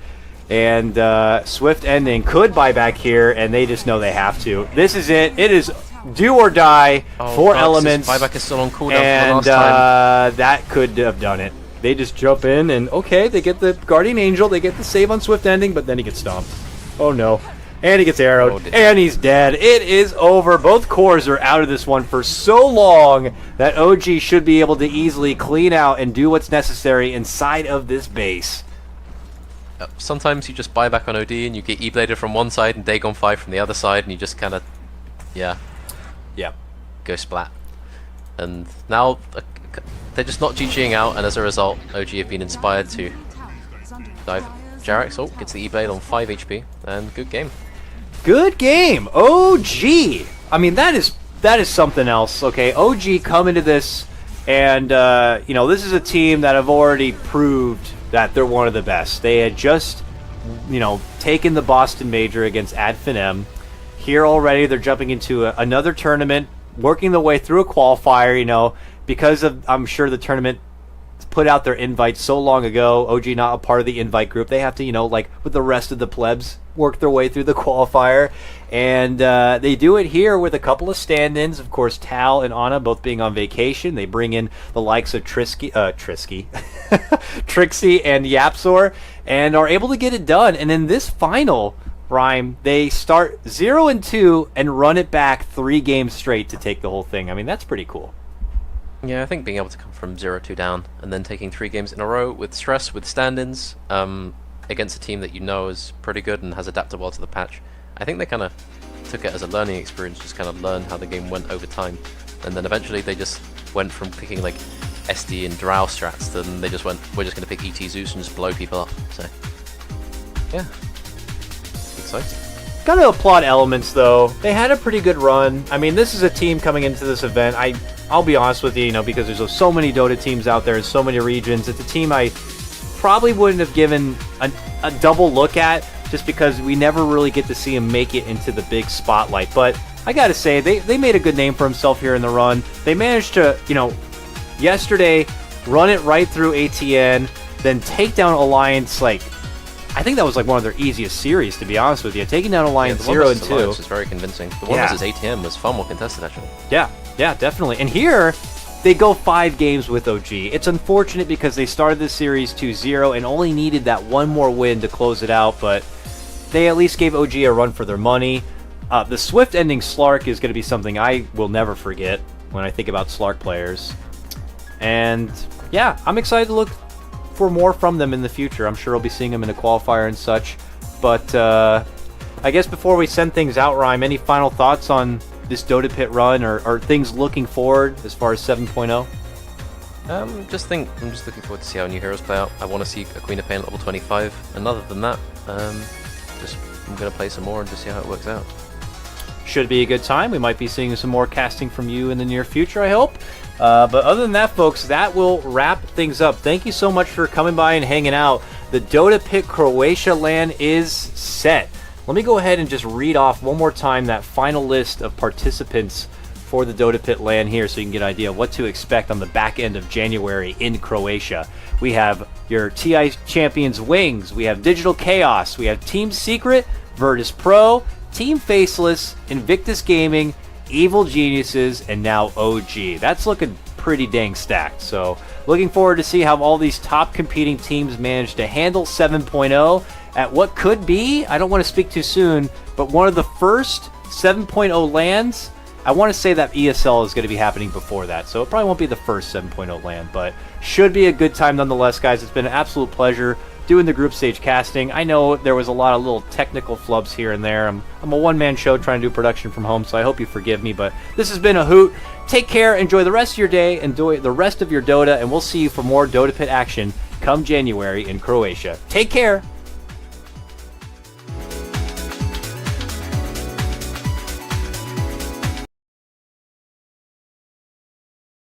and Swift Ending could buy back here, and they just know they have to. This is it. It is do or die for Elements. Buyback is still on cooldown and for the last time. That could have done it. They just jump in and, okay, they get the Guardian Angel, they get the save on Swift Ending, but then he gets stomped. Oh no. And he gets arrowed, Oh, and he's dead. It is over. Both cores are out of this one for so long that OG should be able to easily clean out and do what's necessary inside of this base. Sometimes you just buy back on OD and you get E-bladed from one side and Dagon 5 from the other side, and you just kind of, yeah, go splat. And now they're just not GGing out, and as a result, OG have been inspired to dive. Jarex, gets the E-blade on 5 HP, and good game. Good game, OG. I mean, that is something else. Okay, OG come into this, and this is a team that have already proved that they're one of the best. They had just, taken the Boston Major against AdFinem. Here already, they're jumping into another tournament, working their way through a qualifier. Because of, I'm sure, the tournament put out their invite so long ago. OG not a part of the invite group. They have to, like with the rest of the plebs, work their way through the qualifier. And they do it here with a couple of stand-ins. Of course, Tal and Anna both being on vacation. They bring in the likes of Trixie and Yapsor, and are able to get it done. And in this final, Rhyme, they start 0-2 and run it back 3 games straight to take the whole thing. I mean, that's pretty cool. Yeah, I think being able to come from 0-2 down and then taking 3 games in a row with stress, with stand-ins, against a team that is pretty good and has adapted well to the patch, I think they kind of took it as a learning experience, just kind of learn how the game went over time. And then eventually they just went from picking like SD and Drow strats, then they just went, we're just going to pick ET Zeus and just blow people up. So, yeah. Exciting. Gotta applaud Elements, though. They had a pretty good run. I mean, this is a team coming into this event. I'll be honest with you, because there's so many Dota teams out there in so many regions. It's a team I probably wouldn't have given a double look at, just because we never really get to see him make it into the big spotlight. But I gotta say, they made a good name for himself here in the run. They managed to, yesterday, run it right through ATN, then take down Alliance, I think that was one of their easiest series, to be honest with you. Taking down Alliance 0-2 was very convincing. The one versus ATM was far more contested, actually. Yeah, definitely. And here, they go 5 games with OG. It's unfortunate because they started this series 2-0 and only needed that one more win to close it out, but they at least gave OG a run for their money. The Swift ending Slark is going to be something I will never forget when I think about Slark players. And yeah, I'm excited to look for more from them in the future. I'm sure I'll be seeing them in a qualifier and such. But I guess before we send things out, Rhyme, any final thoughts on this Dota Pit run, or things looking forward as far as 7.0? I'm just looking forward to see how new heroes play out. I want to see a Queen of Pain level 25, and other than that, I'm going to play some more and just see how it works out. Should be a good time. We might be seeing some more casting from you in the near future, I hope. But other than that, folks, that will wrap things up. Thank you so much for coming by and hanging out. The Dota Pit Croatia LAN is set. Let me go ahead and just read off one more time that final list of participants for the Dota Pit LAN here, so you can get an idea of what to expect on the back end of January in Croatia. We have your TI Champions Wings, we have Digital Chaos, we have Team Secret, Virtus Pro, Team Faceless, Invictus Gaming, Evil Geniuses, and now OG. That's looking pretty dang stacked. So looking forward to see how all these top competing teams manage to handle 7.0 at what could be, I don't want to speak too soon, but one of the first 7.0 lands. I want to say that ESL is going to be happening before that, so it probably won't be the first 7.0 land, but should be a good time nonetheless, guys. It's been an absolute pleasure doing the group stage casting. I know there was a lot of little technical flubs here and there. I'm a one-man show trying to do production from home, so I hope you forgive me, but this has been a hoot. Take care, enjoy the rest of your day, enjoy the rest of your Dota, and we'll see you for more Dota Pit action come January in Croatia. Take care.